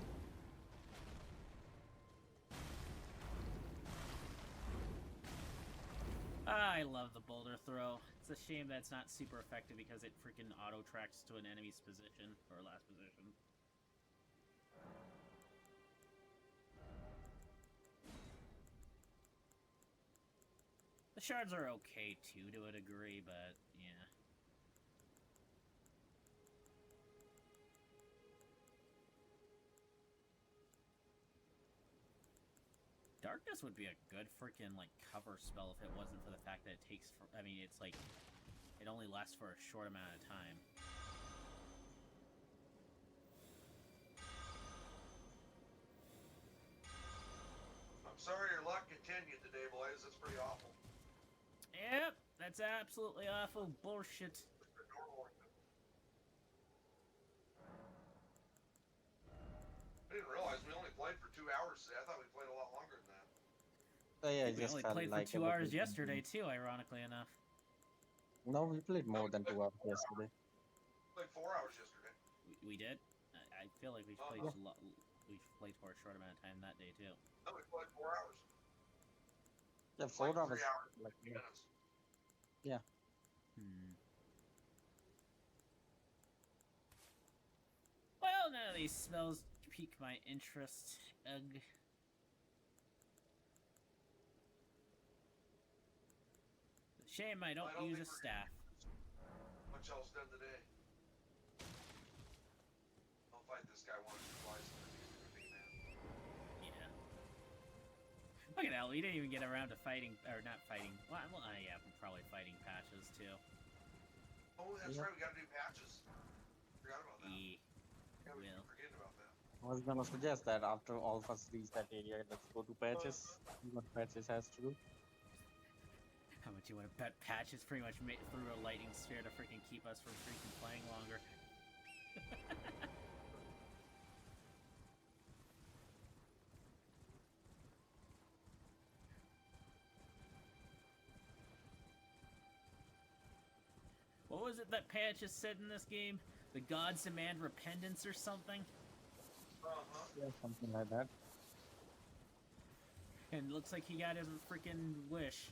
S2: I love the boulder throw. It's a shame that it's not super effective because it freaking auto-tracks to an enemy's position, or last position. The shards are okay too, to a degree, but yeah. Darkness would be a good freaking like cover spell if it wasn't for the fact that it takes. I mean, it's like it only lasts for a short amount of time.
S3: I'm sorry your luck continued today, boys. That's pretty awful.
S2: Yep, that's absolutely awful bullshit.
S3: I didn't realize we only played for 2 hours today. I thought we played a lot longer than that.
S4: So yeah,
S2: We only played for 2 hours yesterday too, ironically enough.
S4: No, we played more than 2 hours yesterday.
S3: Played 4 hours yesterday.
S2: We did. I feel like we've played a lot. We've played for a short amount of time that day too.
S3: No, we played 4 hours.
S4: Yeah,
S3: It's
S4: 4
S3: like
S4: hours.
S3: 3 hours,
S4: Like,
S3: 50 minutes.
S4: yeah.
S2: Well, none of these spells pique my interest. Ugh. Shame I don't use a staff.
S3: Much else done today. I'll fight this guy once or twice and then he's gonna be mad.
S2: Yeah. Look at that, we didn't even get around to fighting, or not fighting. Well, yeah, probably fighting patches too.
S3: Oh, that's right, we gotta do patches. Forgot about that. Yeah, we
S2: Will.
S3: forgetting about that.
S4: I was gonna suggest that after all of us reach that area, let's go to patches. See what patches has to do.
S2: How much you want to bet patches pretty much threw a lightning sphere to freaking keep us from freaking playing longer. What was it that Patches said in this game? The gods demand repentance or something?
S4: Yeah, something like that.
S2: And it looks like he got his freaking wish.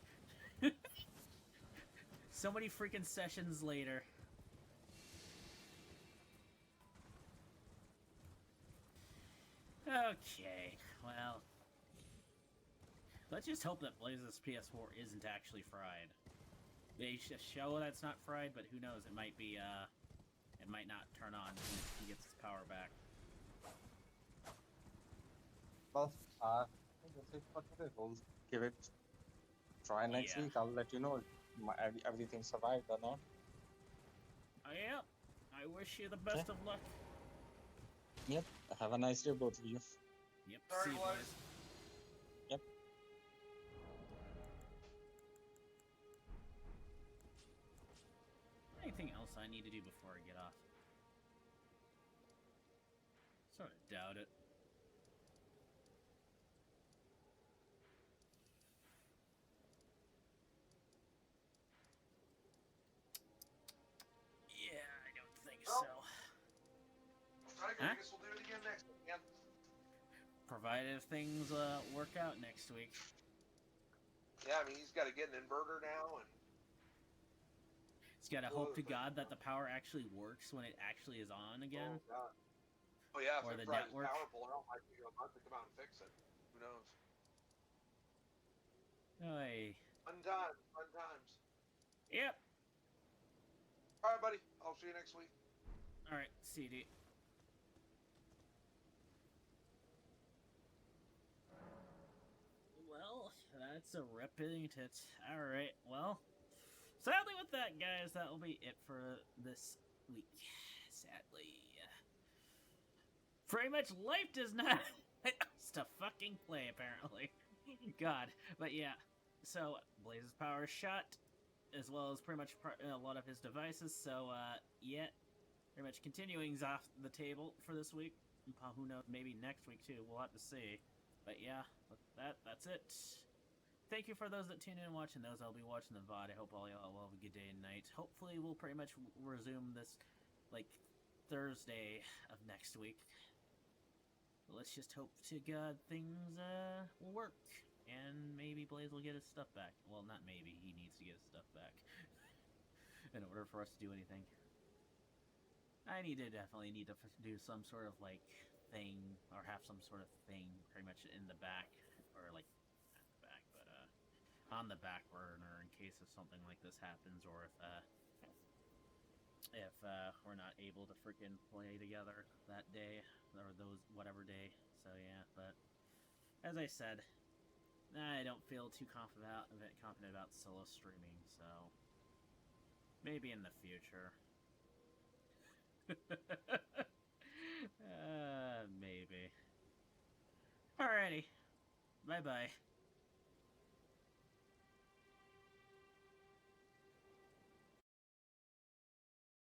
S2: So many freaking sessions later. Okay, well. Let's just hope that Blaze's PS4 isn't actually fried. They show that's not fried, but who knows? It might be, it might not turn on when he gets his power back.
S4: Well, that's it for today. We'll give it try next week. I'll let you know if everything survived or not.
S2: Yeah, I wish you the best of luck.
S4: Yep. Have a nice day, both of you.
S2: Yep,
S3: Sorry,
S2: see you,
S3: boys.
S2: boys.
S4: Yep.
S2: Anything else I need to do before I get off? Sort of doubt it. Yeah, I don't think so.
S3: Tiger,
S2: Huh?
S3: I guess we'll do it again next weekend.
S2: Provided things work out next week.
S3: Yeah, I mean, he's got to get an inverter now, and
S2: He's got to hope to God that the power actually works when it actually is on again.
S3: Oh, God. Oh yeah,
S2: Or
S3: if
S2: the
S3: it fries his
S2: network.
S3: power pole out, might take a month to come out and fix it. Who knows?
S2: Oy.
S3: Fun times, fun times.
S2: Yep.
S3: All right, buddy. I'll see you next week.
S2: All right, CD. Well, that's a rip, ain't it? Alright, well, sadly with that, guys, that will be it for this week. Sadly. Pretty much life does not to fucking play, apparently. God. But yeah, so Blaze's power shot, as well as pretty much a lot of his devices, so yeah, pretty much continuing's off the table for this week. Who knows, maybe next week too, we'll have to see. But yeah, that's it. Thank you for those that tune in and watch, and those that'll be watching the VOD. I hope all y'all will have a good day and night. Hopefully we'll pretty much resume this, like, Thursday of next week. But let's just hope to God things will work. And maybe Blaze will get his stuff back. Well, not maybe, he needs to get his stuff back. In order for us to do anything. I definitely need to do some sort of, like, thing, or have some sort of thing pretty much in the back, or, like, not the back, but, on the back burner in case if something like this happens, or if we're not able to freaking play together that day, or those, whatever day, so yeah, but, as I said, I don't feel too confident about solo streaming, so, maybe in the future. Maybe. Alrighty. Bye-bye.